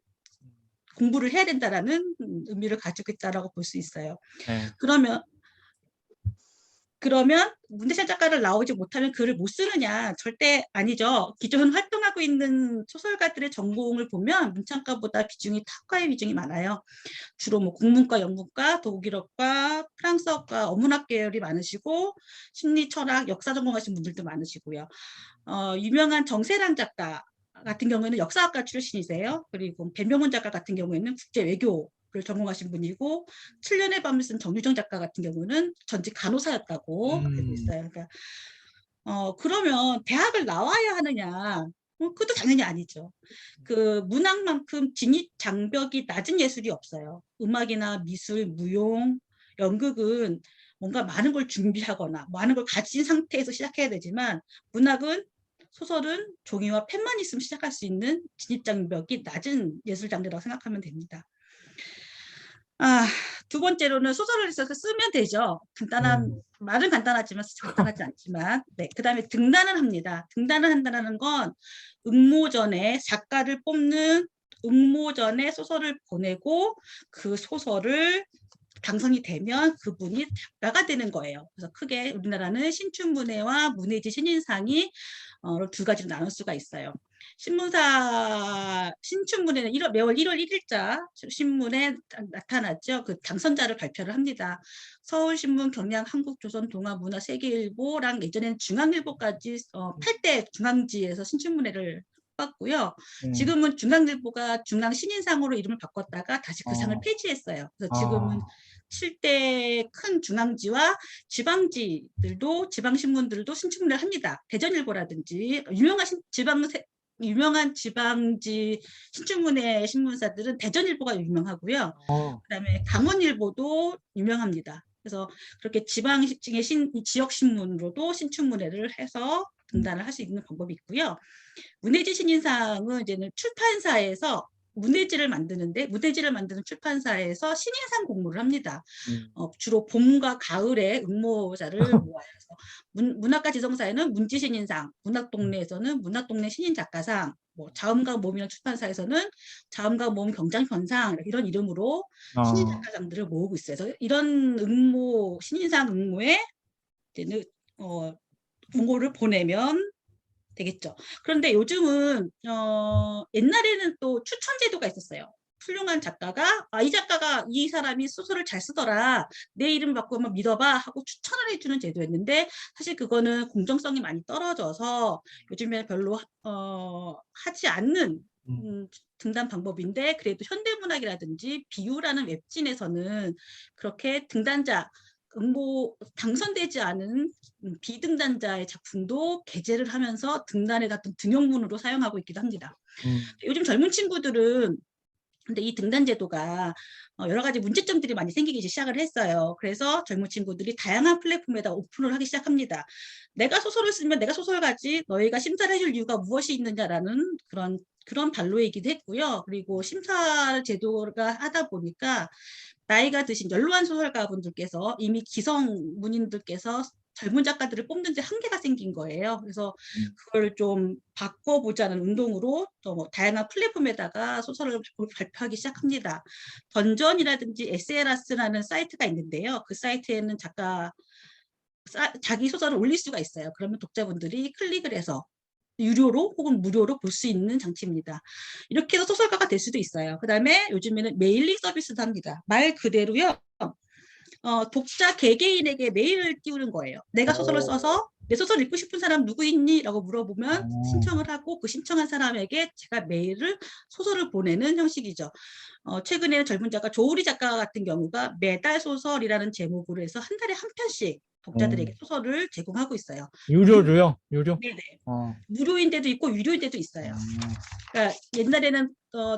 공부를 해야 된다라는 의미를 가지고 있다라고 볼 수 있어요. 그러면 문대찬 작가를 나오지 못하면 글을 못 쓰느냐? 절대 아니죠. 기존 활동하고 있는 소설가들의 전공을 보면 문창과보다 탁과의 비중이 많아요. 주로 뭐 국문과, 영문과, 독일어과, 프랑스어과, 어문학 계열이 많으시고, 심리, 철학, 역사 전공하신 분들도 많으시고요. 유명한 정세란 작가 같은 경우에는 역사학과 출신이세요. 그리고 배명훈 작가 같은 경우에는 국제 외교를 전공하신 분이고, 7년의 밤을 쓴 정유정 작가 같은 경우는 전직 간호사였다고 알고 있어요. 그러니까 그러면 대학을 나와야 하느냐? 그것도 당연히 아니죠. 그 문학만큼 진입 장벽이 낮은 예술이 없어요. 음악이나 미술, 무용, 연극은 뭔가 많은 걸 준비하거나 많은 걸 가진 상태에서 시작해야 되지만, 문학은 소설은 종이와 펜만 있으면 시작할 수 있는 진입 장벽이 낮은 예술 장르라고 생각하면 됩니다. 두 번째로는 소설을 써서 쓰면 되죠. 말은 간단하지만 간단하지 않지만, 네, 그다음에 등단을 합니다. 등단을 한다는 건 응모전에 작가를 뽑는 응모전에 소설을 보내고 그 소설을 당선이 되면 그분이 작가가 되는 거예요. 그래서 크게 우리나라는 신춘문예와 문예지 신인상이 두 가지로 나눌 수가 있어요. 신문사 신춘문예는 매월 1월 1일자 신문에 나타났죠. 그 당선자를 발표를 합니다. 서울신문, 경향, 한국조선, 동아문화, 세계일보랑 예전에는 중앙일보까지 8대 중앙지에서 신춘문예를 뽑았고요. 지금은 중앙일보가 중앙신인상으로 이름을 바꿨다가 다시 그 상을 폐지했어요. 그래서 지금은 7대 큰 중앙지와 지방신문들도 신춘문예를 합니다. 대전일보라든지 유명한 지방지 신춘문예 신문사들은 대전일보가 유명하고요. 그다음에 강원일보도 유명합니다. 그래서 그렇게 지방의 지역 신문으로도 신춘문예를 해서 등단을 할 수 있는 방법이 있고요. 문예지 신인상은 이제는 출판사에서 문예지를 만드는 출판사에서 신인상 공모를 합니다. 주로 봄과 가을에 응모자를 모아요. 문학과 지성사에는 문지신인상, 문학동네에서는 문학동네 신인작가상, 자음과 모음이라는 출판사에서는 자음과 모음 경장편상 이런 이름으로 신인작가상들을 모으고 있어요. 그래서 이런 신인상 응모에 이제는 공고를 보내면 되겠죠. 그런데 요즘은 옛날에는 또 추천 제도가 있었어요. 훌륭한 작가가 이 사람이 소설을 잘 쓰더라. 내 이름 받고 한번 믿어봐 하고 추천을 해주는 제도였는데 사실 그거는 공정성이 많이 떨어져서 요즘에 별로 하지 않는 등단 방법인데 그래도 현대문학이라든지 비유라는 웹진에서는 그렇게 등단자 당선되지 않은 비등단자의 작품도 게재를 하면서 등단의 같은 등용문으로 사용하고 있기도 합니다. 요즘 젊은 친구들은 근데 이 등단 제도가 여러 가지 문제점들이 많이 생기기 시작을 했어요. 그래서 젊은 친구들이 다양한 플랫폼에다 오픈을 하기 시작합니다. 내가 소설을 쓰면 내가 소설가지 너희가 심사를 해줄 이유가 무엇이 있느냐라는 그런 반로이기도 했고요. 그리고 심사 제도가 하다 보니까 나이가 드신 연로한 소설가분들께서 이미 기성문인들께서 젊은 작가들을 뽑는데 한계가 생긴 거예요. 그래서 그걸 좀 바꿔보자는 운동으로 다양한 플랫폼에다가 소설을 발표하기 시작합니다. 던전이라든지 에세라스라는 사이트가 있는데요. 그 사이트에는 자기 소설을 올릴 수가 있어요. 그러면 독자분들이 클릭을 해서 유료로 혹은 무료로 볼 수 있는 장치입니다. 이렇게 해서 소설가가 될 수도 있어요. 그 다음에 요즘에는 메일링 서비스도 합니다. 말 그대로요. 독자 개개인에게 메일을 띄우는 거예요. 내가 소설을 써서 내 소설 읽고 싶은 사람 누구 있니? 라고 물어보면 신청을 하고 그 신청한 사람에게 제가 소설을 보내는 형식이죠. 최근에는 젊은 작가 조우리 작가 같은 경우가 매달 소설이라는 제목으로 해서 한 달에 한 편씩 독자들에게 소설을 제공하고 있어요. 유료로요? 유료? 네네. 무료인 데도 있고 유료인 데도 있어요. 그러니까 옛날에는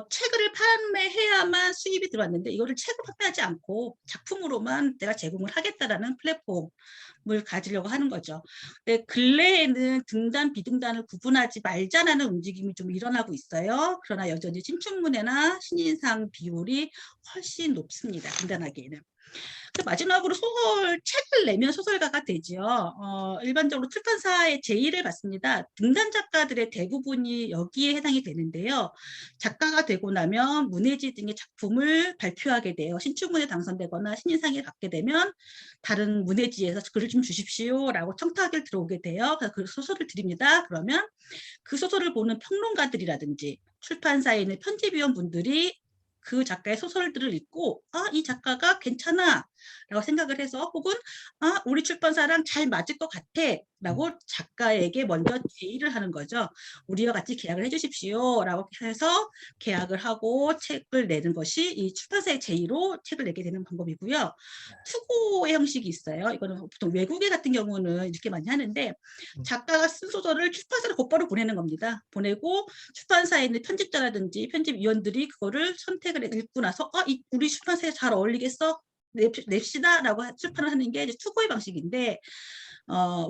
책을 판매해야만 수입이 들어왔는데 이거를 책을 판매하지 않고 작품으로만 내가 제공을 하겠다라는 플랫폼을 가지려고 하는 거죠. 근데 근래에는 등단, 비등단을 구분하지 말자라는 움직임이 좀 일어나고 있어요. 그러나 여전히 신춘문예나 신인상 비율이 훨씬 높습니다. 등단하기에는. 마지막으로 책을 내면 소설가가 되죠. 일반적으로 출판사의 제의를 받습니다. 등단 작가들의 대부분이 여기에 해당이 되는데요. 작가가 되고 나면 문예지 등의 작품을 발표하게 돼요. 신춘문예 당선되거나 신인상을 받게 되면 다른 문예지에서 글을 좀 주십시오라고 청탁을 들어오게 돼요. 그래서 그 소설을 드립니다. 그러면 그 소설을 보는 평론가들이라든지 출판사에 있는 편집위원분들이 그 작가의 소설들을 읽고 이 작가가 괜찮아 라고 생각을 해서 혹은 우리 출판사랑 잘 맞을 것 같아 라고 작가에게 먼저 제의를 하는 거죠. 우리와 같이 계약을 해주십시오 라고 해서 계약을 하고 책을 내는 것이 이 출판사의 제의로 책을 내게 되는 방법이고요. 투고의 형식이 있어요. 이거는 보통 외국에 같은 경우는 이렇게 많이 하는데 작가가 쓴 소설을 출판사로 곧바로 보내는 겁니다. 보내고 출판사에 있는 편집자라든지 편집위원들이 그거를 선택을 읽고 나서 우리 출판사에 잘 어울리겠어? 냅시다 라고 출판을 하는 게 이제 투고의 방식인데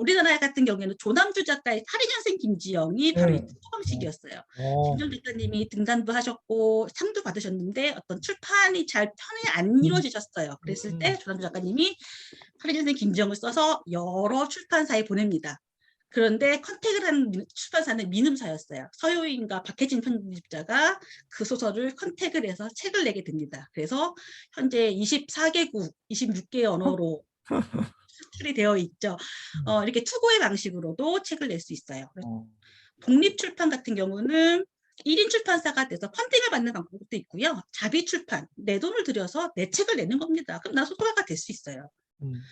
우리나라 같은 경우에는 조남주 작가의 살인현생 김지영이 바로 이 투고 방식이었어요. 김지영 작가님이 등단도 하셨고 상도 받으셨는데 어떤 출판이 잘 편히 안 이루어지셨어요. 그랬을 때 조남주 작가님이 살인현생 김지영을 써서 여러 출판사에 보냅니다. 그런데 컨택을 한 출판사는 민음사였어요. 서효인과 박혜진 편집자가 그 소설을 컨택을 해서 책을 내게 됩니다. 그래서 현재 24개국, 26개의 언어로 수출이 되어 있죠. 이렇게 투고의 방식으로도 책을 낼 수 있어요. 독립출판 같은 경우는 1인 출판사가 돼서 펀딩을 받는 방법도 있고요. 자비출판, 내 돈을 들여서 내 책을 내는 겁니다. 그럼 나 소설가가 될 수 있어요.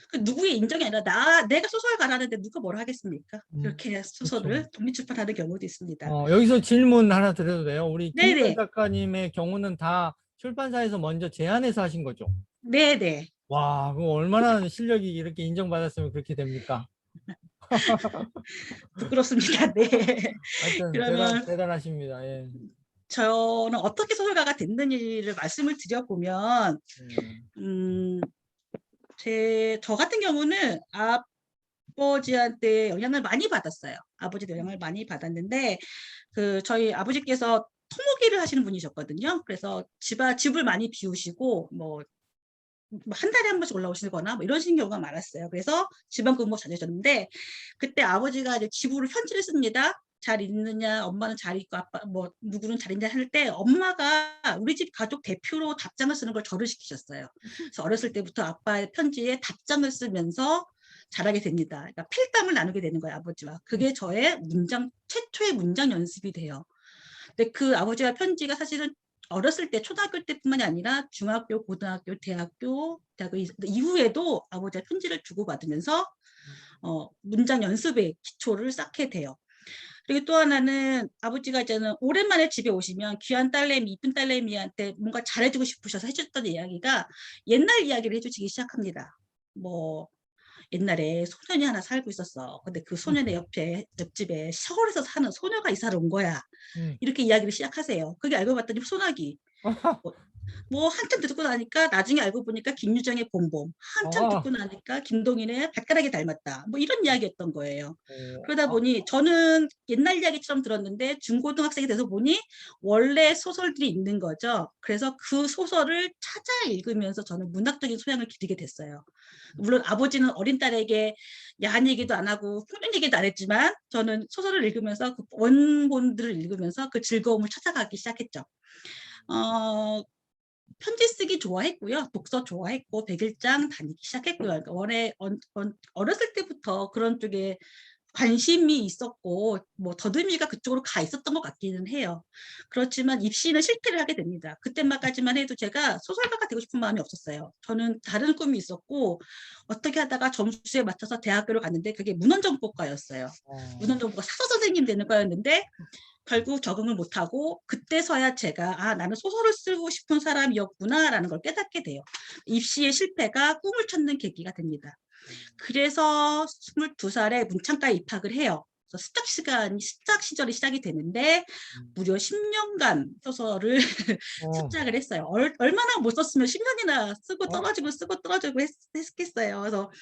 그 누구의 인정이 아니라 내가 소설가라는데 누가 뭐라 하겠습니까? 그렇게 소설을 그렇죠. 독립출판하는 경우도 있습니다. 여기서 질문 하나 드려도 돼요? 우리 김현 네네. 작가님의 경우는 다 출판사에서 먼저 제안해서 하신 거죠? 네네. 와, 그럼 얼마나 실력이 이렇게 인정받았으면 그렇게 됩니까? 부끄럽습니다. 네. 하여튼 그러면 대단하십니다. 예. 저는 어떻게 소설가가 됐는지를 말씀을 드려보면 저 같은 경우는 아버지한테 영향을 많이 받았어요. 아버지도 영향을 많이 받았는데 저희 아버지께서 토목일을 하시는 분이셨거든요. 그래서 집을 많이 비우시고 한 달에 한 번씩 올라오시거나 뭐 이러신 경우가 많았어요. 그래서 지방 근무 다니셨는데 그때 아버지가 이제 집으로 편지를 씁니다. 잘 있느냐, 엄마는 잘 있고 아빠 누구는 잘 있냐 할 때 엄마가 우리 집 가족 대표로 답장을 쓰는 걸 저를 시키셨어요. 그래서 어렸을 때부터 아빠의 편지에 답장을 쓰면서 자라게 됩니다. 그러니까 필담을 나누게 되는 거예요, 아버지와. 그게 저의 최초의 문장 연습이 돼요. 근데 그 아버지와 편지가 사실은 어렸을 때 초등학교 때뿐만이 아니라 중학교, 고등학교, 대학교 이후에도 아버지와 편지를 주고받으면서 문장 연습의 기초를 쌓게 돼요. 그리고 또 하나는 아버지가 이제는 오랜만에 집에 오시면 귀한 딸내미, 이쁜 딸내미한테 뭔가 잘해주고 싶으셔서 해줬던 이야기가 옛날 이야기를 해주시기 시작합니다. 옛날에 소년이 하나 살고 있었어. 근데 그 소년의 옆집에 서울에서 사는 소녀가 이사를 온 거야. 이렇게 이야기를 시작하세요. 그게 알고 봤더니 소나기. 한참 듣고 나니까 나중에 알고 보니까 김유정의 봄봄. 한참 듣고 나니까 김동인의 발가락이 닮았다. 이런 이야기였던 거예요. 그러다 보니 저는 옛날 이야기처럼 들었는데 중고등학생이 돼서 보니 원래 소설들이 있는 거죠. 그래서 그 소설을 찾아 읽으면서 저는 문학적인 소양을 기르게 됐어요. 물론 아버지는 어린 딸에게 야한 얘기도 안 하고 풍년 얘기도 안 했지만 저는 소설을 읽으면서 그 원본들을 읽으면서 그 즐거움을 찾아가기 시작했죠. 편지 쓰기 좋아했고요. 독서 좋아했고 100일장 다니기 시작했고요. 그러니까 어렸을 때부터 그런 쪽에 관심이 있었고 더듬이가 그쪽으로 가 있었던 것 같기는 해요. 그렇지만 입시는 실패를 하게 됩니다. 그때만까지만 해도 제가 소설가가 되고 싶은 마음이 없었어요. 저는 다른 꿈이 있었고 어떻게 하다가 점수에 맞춰서 대학교를 갔는데 그게 문헌정보과였어요. 문헌정보과 사서 선생님 되는 거였는데 결국 적응을 못하고 그때서야 제가 나는 소설을 쓰고 싶은 사람이었구나라는 걸 깨닫게 돼요. 입시의 실패가 꿈을 찾는 계기가 됩니다. 그래서 22살에 문창과에 입학을 해요. 그래서 습작 시절이 시작이 되는데 무려 10년간 소설을 습작을 했어요. 얼마나 못 썼으면 10년이나 쓰고 떨어지고 했겠어요. 그래서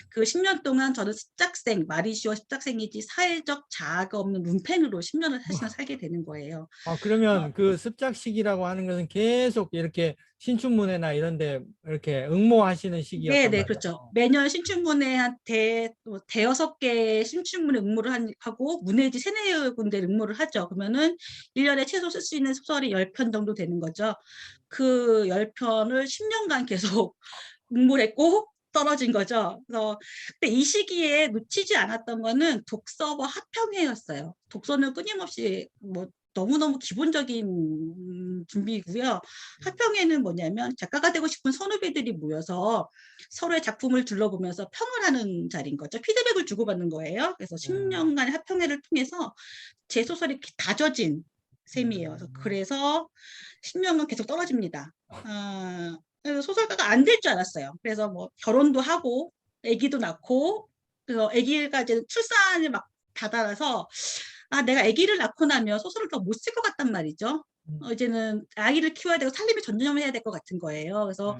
그 10년 동안 저는 습작생, 마리시오 습작생이지 사회적 자아가 없는 문펜으로 10년을 사실은 살게 되는 거예요. 그러면 그 습작식이라고 하는 것은 계속 이렇게 신춘문예나 이런 데 이렇게 응모하시는 시기였단 네, 말이에요. 그렇죠. 매년 신춘문예 한 대여섯 개 신춘문예 응모를 하고 문예지 3-4군데 응모를 하죠. 그러면은 1년에 최소 쓸 수 있는 소설이 10편 정도 되는 거죠. 그 10편을 10년간 계속 응모를 했고 떨어진 거죠. 그래서 근데 이 시기에 놓치지 않았던 거는 독서와 화평회였어요. 독서는 끊임없이 너무너무 기본적인 준비이고요. 화평회는 뭐냐면 작가가 되고 싶은 선후배들이 모여서 서로의 작품을 둘러보면서 평을 하는 자리인 거죠. 피드백을 주고받는 거예요. 그래서 10년간의 화평회를 통해서 제 소설이 다져진 셈이에요. 그래서 10년간 계속 떨어집니다. 그래서 소설가가 안 될 줄 알았어요. 그래서 결혼도 하고 아기도 낳고 그래서 아기가 이제 출산을 막 다다라서 내가 아기를 낳고 나면 소설을 더 못 쓸 것 같단 말이죠. 이제는 아이를 키워야 되고 살림을 전념을 해야 될 것 같은 거예요. 그래서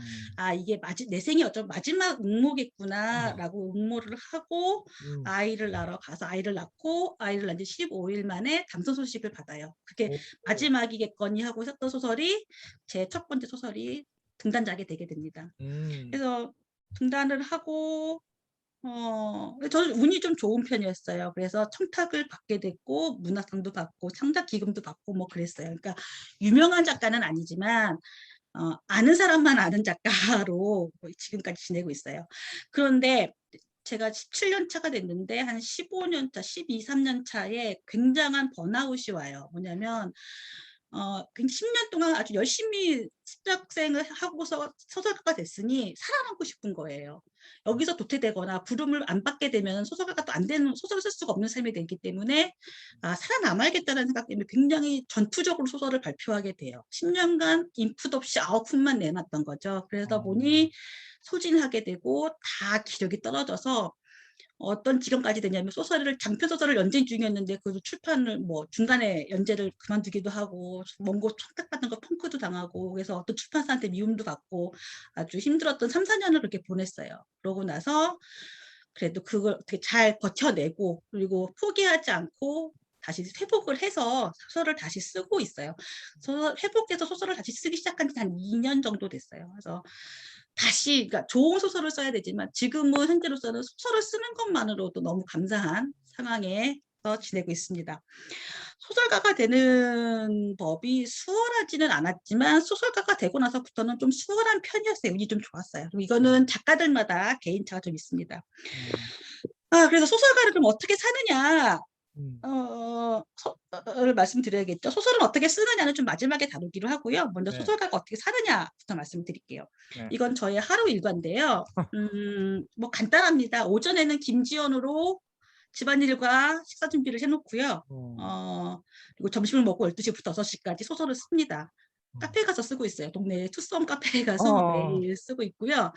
이게 내 생이 어쩌면 마지막 응모겠구나라고 응모를 하고 아이를 낳으러 가서 아이를 낳고 아이를 낳은 지 15일 만에 담소 소식을 받아요. 그게 마지막이겠거니 하고 썼던 소설이 제 첫 번째 소설이 등단작이 되게 됩니다. 그래서 등단을 하고 저는 운이 좀 좋은 편이었어요. 그래서 청탁을 받게 됐고 문학상도 받고 창작 기금도 받고 뭐 그랬어요. 그러니까 유명한 작가는 아니지만 아는 사람만 아는 작가로 지금까지 지내고 있어요. 그런데 제가 17년 차가 됐는데 한 15년 차, 12, 3년 차에 굉장한 번아웃이 와요. 뭐냐면 10년 동안 아주 열심히 습작생을 하고서 소설가가 됐으니 살아남고 싶은 거예요. 여기서 도태되거나 부름을 안 받게 되면 소설가가 또 안 되는, 소설을 쓸 수가 없는 삶이 되기 때문에 살아남아야겠다는 생각 때문에 굉장히 전투적으로 소설을 발표하게 돼요. 10년간 인풋 없이 아웃풋만 내놨던 거죠. 그러다 보니 소진하게 되고 다 기력이 떨어져서 어떤 지경까지 되냐면 장편 소설을 연재 중이었는데 그 출판을 뭐 중간에 연재를 그만두기도 하고 원고 청탁받은 거 펑크도 당하고 그래서 어떤 출판사한테 미움도 받고 아주 힘들었던 3, 4년을 그렇게 보냈어요. 그러고 나서 그래도 그걸 어떻게 잘 버텨내고 그리고 포기하지 않고 다시 회복을 해서 소설을 다시 쓰고 있어요. 회복해서 소설을 다시 쓰기 시작한 지 한 2년 정도 됐어요. 그래서 다시 그러니까 좋은 소설을 써야 되지만 지금은 현재로서는 소설을 쓰는 것만으로도 너무 감사한 상황에서 지내고 있습니다. 소설가가 되는 법이 수월하지는 않았지만 소설가가 되고 나서부터는 좀 수월한 편이었어요. 운이 좀 좋았어요. 이거는 작가들마다 개인차가 좀 있습니다. 그래서 소설가를 그럼 어떻게 사느냐 를 말씀드려야겠죠. 소설은 어떻게 쓰느냐는 좀 마지막에 다루기로 하고요. 먼저 네. 소설가가 어떻게 사느냐부터 말씀드릴게요. 네. 이건 저의 하루 일과인데요. 뭐 간단합니다. 오전에는 김지연으로 집안일과 식사 준비를 해놓고요. 그리고 점심을 먹고 12시부터 6시까지 소설을 씁니다. 카페에 가서 쓰고 있어요. 동네 투썸 카페에 가서 매일 쓰고 있고요.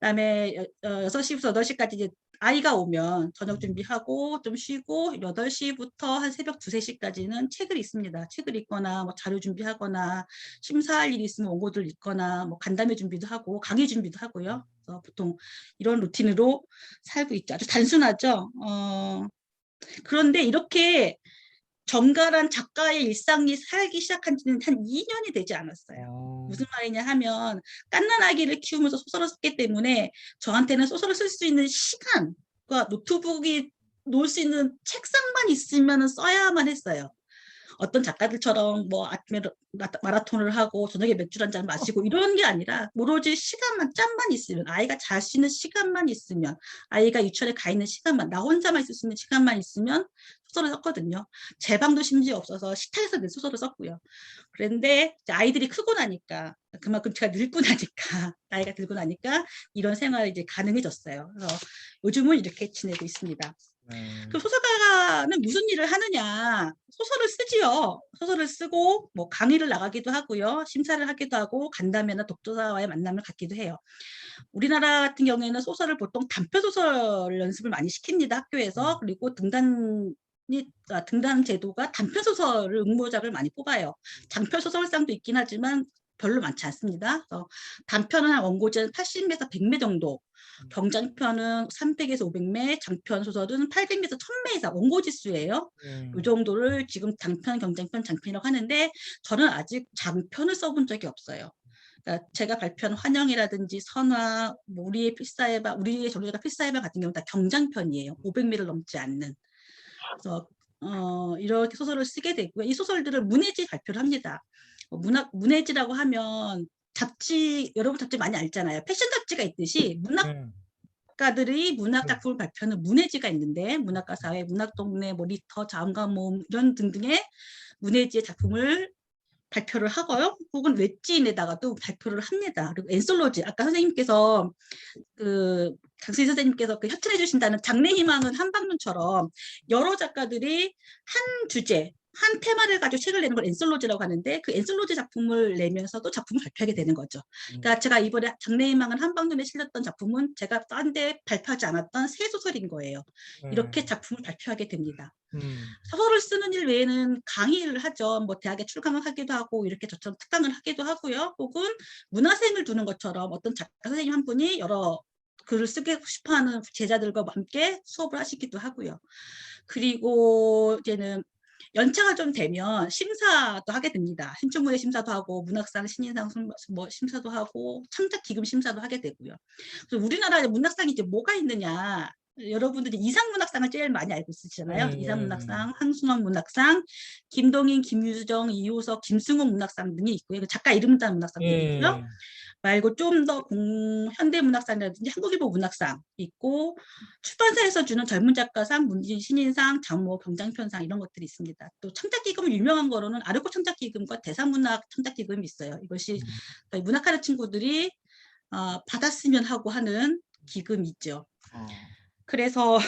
그다음에 6시부터 8시까지 이제 아이가 오면 저녁 준비하고 좀 쉬고 8시부터 한 새벽 2, 3시까지는 책을 읽습니다. 책을 읽거나 뭐 자료 준비하거나 심사할 일이 있으면 원고들 읽거나 뭐 간담회 준비도 하고 강의 준비도 하고요. 그래서 보통 이런 루틴으로 살고 있죠. 아주 단순하죠. 그런데 이렇게 정갈한 작가의 일상이 살기 시작한 지는 한 2년이 되지 않았어요. 무슨 말이냐 하면 갓난아기를 키우면서 소설을 썼기 때문에 저한테는 소설을 쓸 수 있는 시간과 노트북이 놓을 수 있는 책상만 있으면 써야만 했어요. 어떤 작가들처럼 뭐 아침에 마라톤을 하고 저녁에 맥주 한 잔 마시고 이런 게 아니라 오로지 시간만 짬만 있으면 아이가 잘 수 있는 시간만 있으면 아이가 유치원에 가 있는 시간만 나 혼자만 있을 수 있는 시간만 있으면 소설을 썼거든요. 제 방도 심지어 없어서 식탁에서 내 소설을 썼고요. 그런데 아이들이 크고 나니까 그만큼 제가 늙고 나니까 나이가 들고 나니까 이런 생활이 이제 가능해졌어요. 그래서 요즘은 이렇게 지내고 있습니다. 그 소설가는 무슨 일을 하느냐? 소설을 쓰지요. 소설을 쓰고 뭐 강의를 나가기도 하고요. 심사를 하기도 하고 간담회나 독자와의 만남을 갖기도 해요. 우리나라 같은 경우에는 소설을 보통 단편 소설 연습을 많이 시킵니다. 학교에서. 그리고 등단 제도가 단편 소설을 응모작을 많이 뽑아요. 장편 소설상도 있긴 하지만 별로 많지 않습니다. 단편은 한 원고지는 80매에서 100매 정도, 경장편은 300에서 500매, 장편 소설은 800매에서 1000매 이상 원고지 수예요. 이 정도를 지금 단편, 경장편, 장편이라고 하는데 저는 아직 장편을 써본 적이 없어요. 그러니까 제가 발표한 환영이라든지 선화, 뭐 우리의 필사해봐, 우리의 전우가 필사해봐 같은 경우는 다 경장편이에요. 500매를 넘지 않는. 그래서 이렇게 소설을 쓰게 되고요. 이 소설들을 문해지 발표를 합니다. 문해지라고 하면 잡지, 여러분 잡지 많이 알잖아요. 패션 잡지가 있듯이 문학가들이 문학 작품을 발표하는 문해지가 있는데 문학가 사회, 문학동네, 뭐 리터, 자음과모음 이런 등등의 문해지의 작품을 발표를 하고요. 혹은 웹지인에다가도 발표를 합니다. 그리고 엔솔로지, 아까 선생님께서 강수희 선생님께서 협찬해 주신다는 장래희망은 한방눈처럼 여러 작가들이 한 주제, 한 테마를 가지고 책을 내는 걸 엔솔로지라고 하는데 그 엔솔로지 작품을 내면서도 작품을 발표하게 되는 거죠. 그러니까 제가 이번에 장래희망은 한방눈에 실렸던 작품은 제가 딴 데 발표하지 않았던 새 소설인 거예요. 이렇게 작품을 발표하게 됩니다. 소설을 쓰는 일 외에는 강의를 하죠. 뭐 대학에 출강을 하기도 하고 이렇게 저처럼 특강을 하기도 하고요. 혹은 문화생을 두는 것처럼 어떤 작가 선생님 한 분이 여러 글을 쓰고 싶어하는 제자들과 함께 수업을 하시기도 하고요. 그리고 이제는 연차가 좀 되면 심사도 하게 됩니다. 신춘문예 심사도 하고 문학상, 신인상 뭐 심사도 하고 창작 기금 심사도 하게 되고요. 그래서 우리나라에 문학상이 이제 뭐가 있느냐? 여러분들이 이상문학상을 제일 많이 알고 있으시잖아요. 네. 이상문학상, 한순원 문학상, 김동인, 김유정, 이호석, 김승호 문학상 등이 있고요. 작가 이름 따는 문학상들이 있고요. 예. 말고 좀 더 현대문학상이라든지 한국일보 문학상 있고, 출판사에서 주는 젊은 작가상, 문진 신인상, 장모 경장편상 이런 것들이 있습니다. 또 창작기금 유명한 거로는 아르코 창작기금과 대상문학 창작기금이 있어요. 이것이 저희 문학하는 친구들이 받았으면 하고 하는 기금이 있죠. 그래서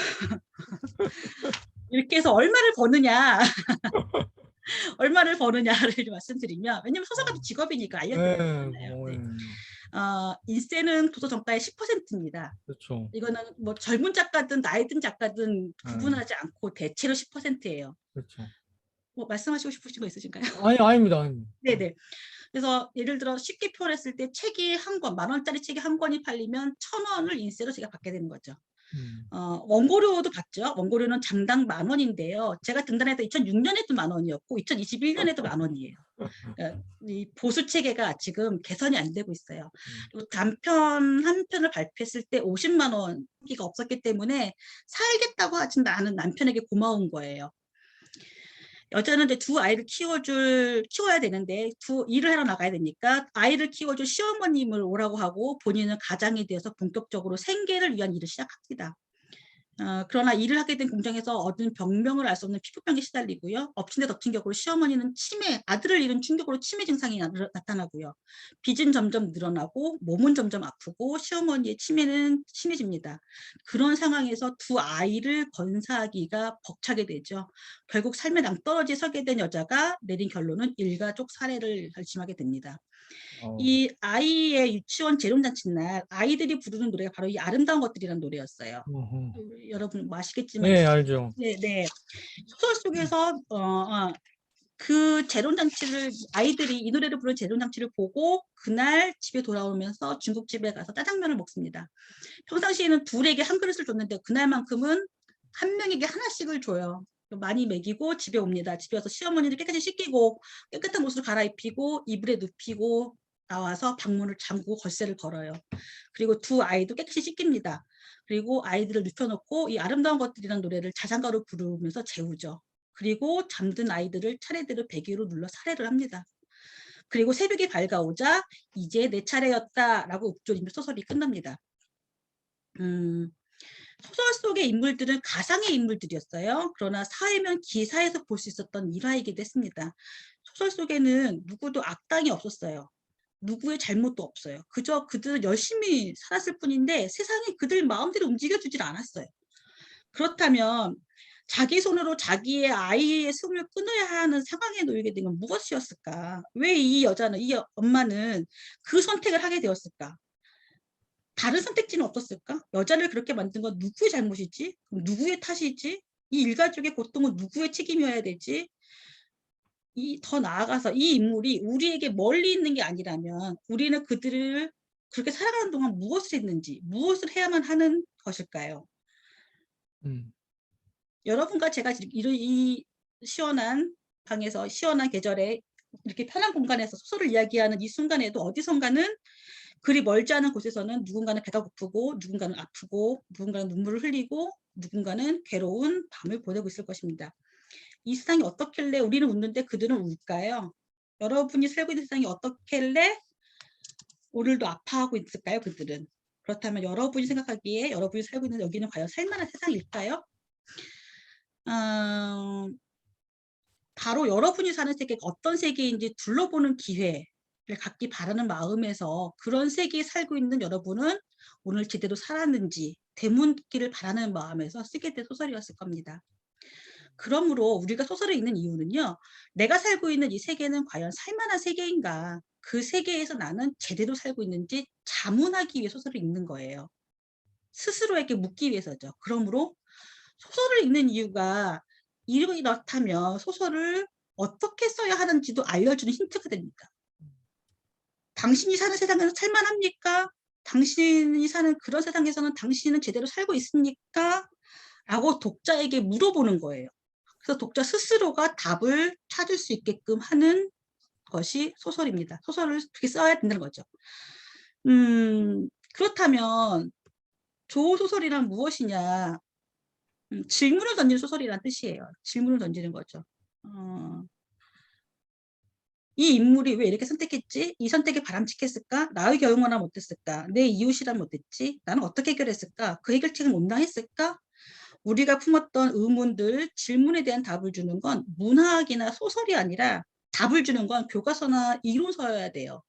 이렇게 해서 얼마를 버느냐 얼마를 버느냐를 말씀드리면, 왜냐면 소설가도 직업이니까 알려드렸잖아요. 네. 인세는 도서 정가의 10%입니다. 그렇죠. 이거는 뭐 젊은 작가든 나이 든 작가든 구분하지 않고 대체로 10%예요. 그렇죠. 뭐 말씀하시고 싶으신 거 있으신가요? 아닙니다. 네네. 그래서 예를 들어 쉽게 표현했을 때 책이 한 권, 10,000원짜리 책이 한 권이 팔리면 1,000원을 인세로 제가 받게 되는 거죠. 원고료도 받죠. 원고료는 장당 10,000원인데요. 제가 등단했던 2006년에도 10,000원이었고 2021년에도 10,000원이에요. 이 보수 체계가 지금 개선이 안 되고 있어요. 그리고 단편 한 편을 발표했을 때 50만 원기가 없었기 때문에 살겠다고 하진 않은 남편에게 고마운 거예요. 여자는 이제 두 아이를 키워야 되는데 일을 하러 나가야 되니까 아이를 키워줄 시어머님을 오라고 하고 본인은 가장이 되어서 본격적으로 생계를 위한 일을 시작합니다. 그러나 일을 하게 된 공장에서 얻은 병명을 알 수 없는 피부병에 시달리고요. 엎친 데 덮친 격으로 시어머니는 아들을 잃은 충격으로 치매 증상이 나타나고요. 빚은 점점 늘어나고 몸은 점점 아프고 시어머니의 치매는 심해집니다. 그런 상황에서 두 아이를 건사하기가 벅차게 되죠. 결국 삶의 낭떠러지에 서게 된 여자가 내린 결론은 일가족 살해를 결심하게 됩니다. 이 아이의 유치원 재롱잔치날 아이들이 부르는 노래가 바로 이 아름다운 것들이라는 노래였어요. 여러분 뭐 아시겠지만 네, 알죠. 네. 소설 속에서 그 재롱잔치를 아이들이 이 노래를 부르는 재롱잔치를 보고 그날 집에 돌아오면서 중국집에 가서 짜장면을 먹습니다. 평상시에는 둘에게 한 그릇을 줬는데 그날만큼은 한 명에게 하나씩을 줘요. 많이 먹이고 집에 옵니다. 집에 와서 시어머니를 깨끗이 씻기고 깨끗한 옷으로 갈아입히고 이불에 눕히고 나와서 방문을 잠그고 걸쇠를 걸어요. 그리고 두 아이도 깨끗이 씻깁니다. 그리고 아이들을 눕혀놓고 이 아름다운 것들이라는 노래를 자장가로 부르면서 재우죠. 그리고 잠든 아이들을 차례대로 베개로 눌러 살해를 합니다. 그리고 새벽이 밝아오자 이제 내 차례였다라고 읊조리며 소설이 끝납니다. 소설 속의 인물들은 가상의 인물들이었어요. 그러나 사회면 기사에서 볼 수 있었던 일화이기도 했습니다. 소설 속에는 누구도 악당이 없었어요. 누구의 잘못도 없어요. 그저 그들은 열심히 살았을 뿐인데 세상이 그들 마음대로 움직여주질 않았어요. 그렇다면 자기 손으로 자기의 아이의 숨을 끊어야 하는 상황에 놓이게 된 건 무엇이었을까? 왜 이 여자는, 이 엄마는 그 선택을 하게 되었을까? 다른 선택지는 없었을까? 여자를 그렇게 만든 건 누구의 잘못이지? 그럼 누구의 탓이지? 이 일가족의 고통은 누구의 책임이어야 되지? 더 나아가서 이 인물이 우리에게 멀리 있는 게 아니라면 우리는 그들을 그렇게 살아가는 동안 무엇을 했는지, 무엇을 해야만 하는 것일까요? 여러분과 제가 이 시원한 방에서 시원한 계절에 이렇게 편한 공간에서 소설을 이야기하는 이 순간에도 어디선가는 그리 멀지 않은 곳에서는 누군가는 배가 고프고 누군가는 아프고 누군가는 눈물을 흘리고 누군가는 괴로운 밤을 보내고 있을 것입니다. 이 세상이 어떻길래 우리는 웃는데 그들은 울까요? 여러분이 살고 있는 세상이 어떻길래 오늘도 아파하고 있을까요? 그들은. 그렇다면 여러분이 생각하기에 여러분이 살고 있는 여기는 과연 살만한 세상일까요? 바로 여러분이 사는 세계가 어떤 세계인지 둘러보는 기회를 갖기 바라는 마음에서 그런 세계에 살고 있는 여러분은 오늘 제대로 살았는지 되묻기를 바라는 마음에서 쓰게 된 소설이었을 겁니다. 그러므로 우리가 소설을 읽는 이유는요. 내가 살고 있는 이 세계는 과연 살만한 세계인가? 그 세계에서 나는 제대로 살고 있는지 자문하기 위해 소설을 읽는 거예요. 스스로에게 묻기 위해서죠. 그러므로 소설을 읽는 이유가 이렇다면 소설을 어떻게 써야 하는지도 알려주는 힌트가 됩니다. 당신이 사는 세상에서 살만합니까? 당신이 사는 그런 세상에서는 당신은 제대로 살고 있습니까? 라고 독자에게 물어보는 거예요. 그래서 독자 스스로가 답을 찾을 수 있게끔 하는 것이 소설입니다. 소설을 그렇게 써야 된다는 거죠. 그렇다면 조소설이란 무엇이냐? 질문을 던지는 소설이란 뜻이에요. 질문을 던지는 거죠. 이 인물이 왜 이렇게 선택했지? 이 선택이 바람직했을까? 나의 경우는 어땠을까? 내 이웃이라면 어땠지? 나는 어떻게 해결했을까? 그 해결책은 온당했을까? 우리가 품었던 의문들, 질문에 대한 답을 주는 건 문학이나 소설이 아니라 답을 주는 건 교과서나 이론서여야 돼요.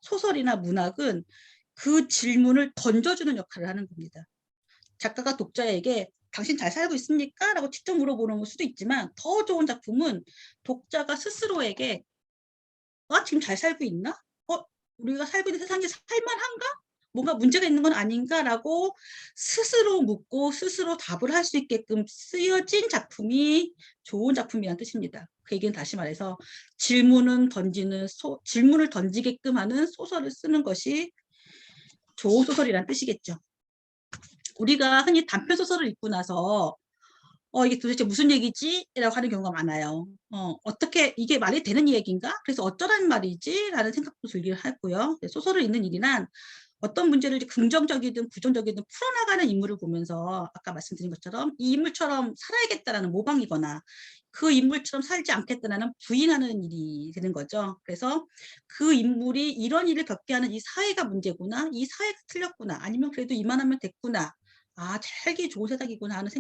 소설이나 문학은 그 질문을 던져주는 역할을 하는 겁니다. 작가가 독자에게 당신 잘 살고 있습니까? 라고 직접 물어보는 수도 있지만 더 좋은 작품은 독자가 스스로에게 지금 잘 살고 있나? 우리가 살고 있는 세상이 살만한가? 뭔가 문제가 있는 건 아닌가라고 스스로 묻고 스스로 답을 할 수 있게끔 쓰여진 작품이 좋은 작품이라는 뜻입니다. 그 얘기는 다시 말해서 질문을 던지게끔 하는 소설을 쓰는 것이 좋은 소설이라는 뜻이겠죠. 우리가 흔히 단편 소설을 읽고 나서 이게 도대체 무슨 얘기지? 라고 하는 경우가 많아요. 어떻게 이게 말이 되는 얘기인가? 그래서 어쩌라는 말이지? 라는 생각도 들기도 하고요. 소설을 읽는 일이란 어떤 문제를 긍정적이든 부정적이든 풀어나가는 인물을 보면서 아까 말씀드린 것처럼 이 인물처럼 살아야겠다라는 모방이거나 그 인물처럼 살지 않겠다라는 부인하는 일이 되는 거죠. 그래서 그 인물이 이런 일을 겪게 하는 이 사회가 문제구나, 이 사회가 틀렸구나, 아니면 그래도 이만하면 됐구나, 살기 좋은 세상이구나 하는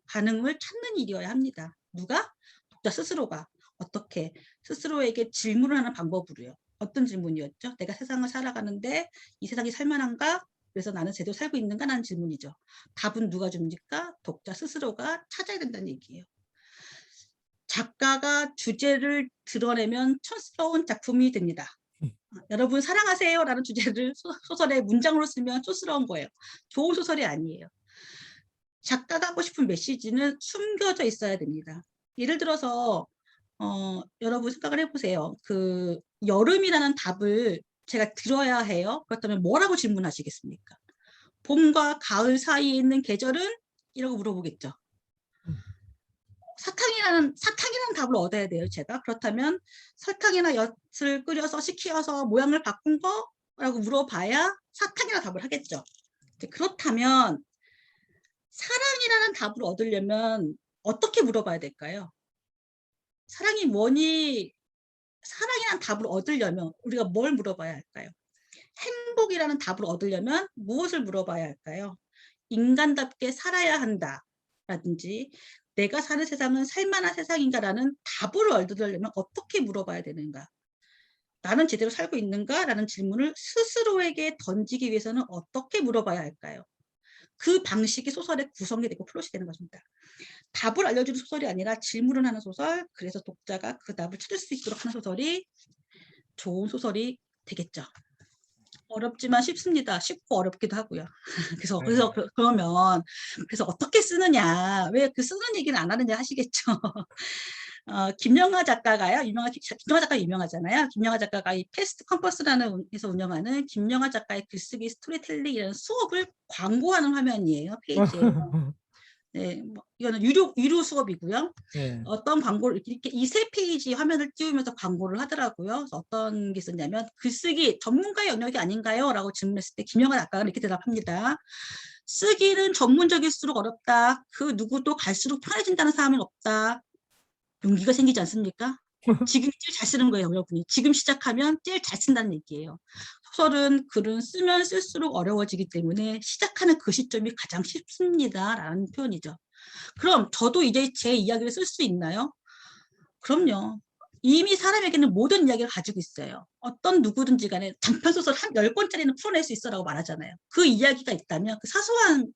반응을 찾는 일이어야 합니다. 누가? 독자 스스로가. 어떻게? 스스로에게 질문을 하는 방법으로요. 어떤 질문이었죠? 내가 세상을 살아가는데 이 세상이 살만한가? 그래서 나는 제대로 살고 있는가? 라는 질문이죠. 답은 누가 줍니까? 독자 스스로가 찾아야 된다는 얘기예요. 작가가 주제를 드러내면 촌스러운 작품이 됩니다. 여러분 사랑하세요 라는 주제를 소설의 문장으로 쓰면 촌스러운 거예요. 좋은 소설이 아니에요. 작가가 하고 싶은 메시지는 숨겨져 있어야 됩니다. 예를 들어서 여러분 생각을 해보세요. 그 여름이라는 답을 제가 들어야 해요. 그렇다면 뭐라고 질문하시겠습니까? 봄과 가을 사이에 있는 계절은? 이라고 물어보겠죠. 사탕이라는 답을 얻어야 돼요. 제가. 그렇다면 설탕이나 엿을 끓여서 식혀서 모양을 바꾼 거라고 물어봐야 사탕이라는 답을 하겠죠. 그렇다면 사랑이라는 답을 얻으려면 어떻게 물어봐야 될까요? 사랑이 뭐니? 사랑이라는 답을 얻으려면 우리가 뭘 물어봐야 할까요? 행복이라는 답을 얻으려면 무엇을 물어봐야 할까요? 인간답게 살아야 한다 라든지 내가 사는 세상은 살만한 세상인가라는 답을 얻으려면 어떻게 물어봐야 되는가? 나는 제대로 살고 있는가? 라는 질문을 스스로에게 던지기 위해서는 어떻게 물어봐야 할까요? 그 방식이 소설의 구성이 되고 플롯이 되는 것입니다. 답을 알려주는 소설이 아니라 질문을 하는 소설, 그래서 독자가 그 답을 찾을 수 있도록 하는 소설이 좋은 소설이 되겠죠. 어렵지만 쉽습니다. 쉽고 어렵기도 하고요. 그러면 어떻게 쓰느냐, 왜 그 쓰는 얘기는 안 하느냐 하시겠죠. 김영하 작가가요. 김영하 작가 유명하잖아요. 김영하 작가가 이 패스트 컴퍼스라는 에서 운영하는 김영하 작가의 글쓰기 스토리텔링이라는 수업을 광고하는 화면이에요. 페이지예요. 네, 이거는 유료 수업이고요. 네. 어떤 광고를 이렇게 2-3페이지 화면을 띄우면서 광고를 하더라고요. 어떤 게 있었냐면 글쓰기 전문가의 영역이 아닌가요? 라고 질문했을 때 김영하 작가가 이렇게 대답합니다. 쓰기는 전문적일수록 어렵다. 그 누구도 갈수록 편해진다는 사람은 없다. 용기가 생기지 않습니까? 지금 제일 잘 쓰는 거예요, 여러분이. 지금 시작하면 제일 잘 쓴다는 얘기예요. 소설은 글은 쓰면 쓸수록 어려워지기 때문에 시작하는 그 시점이 가장 쉽습니다. 라는 표현이죠. 그럼 저도 이제 제 이야기를 쓸 수 있나요? 그럼요. 이미 사람에게는 모든 이야기를 가지고 있어요. 어떤 누구든지 간에 단편소설 한 10권짜리는 풀어낼 수 있어라고 말하잖아요. 그 이야기가 있다면 그 사소한,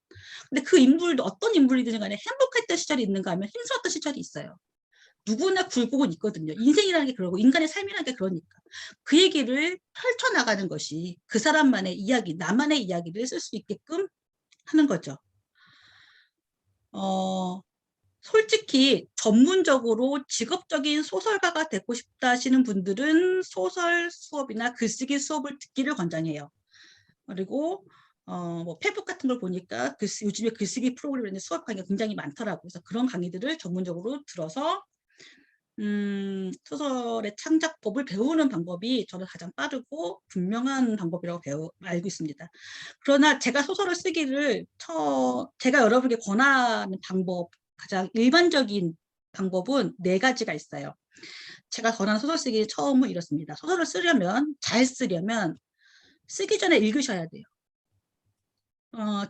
근데 그 인물도 어떤 인물이든 간에 행복했던 시절이 있는가 하면 힘들었던 시절이 있어요. 누구나 굴곡은 있거든요. 인생이라는 게 그러고 인간의 삶이라는 게 그러니까. 그 얘기를 펼쳐나가는 것이 그 사람만의 이야기, 나만의 이야기를 쓸 수 있게끔 하는 거죠. 솔직히 전문적으로 직업적인 소설가가 되고 싶다 하시는 분들은 소설 수업이나 글쓰기 수업을 듣기를 권장해요. 그리고 뭐 페북 같은 걸 보니까 요즘에 글쓰기 프로그램에 수업 강의가 굉장히 많더라고요. 그래서 그런 강의들을 전문적으로 들어서 소설의 창작법을 배우는 방법이 저는 가장 빠르고 분명한 방법이라고 알고 있습니다. 그러나 제가 소설을 쓰기를 제가 여러분에게 권하는 방법, 가장 일반적인 방법은 4가지가 있어요. 제가 권하는 소설 쓰기 처음은 이렇습니다. 소설을 쓰려면, 잘 쓰려면 쓰기 전에 읽으셔야 돼요.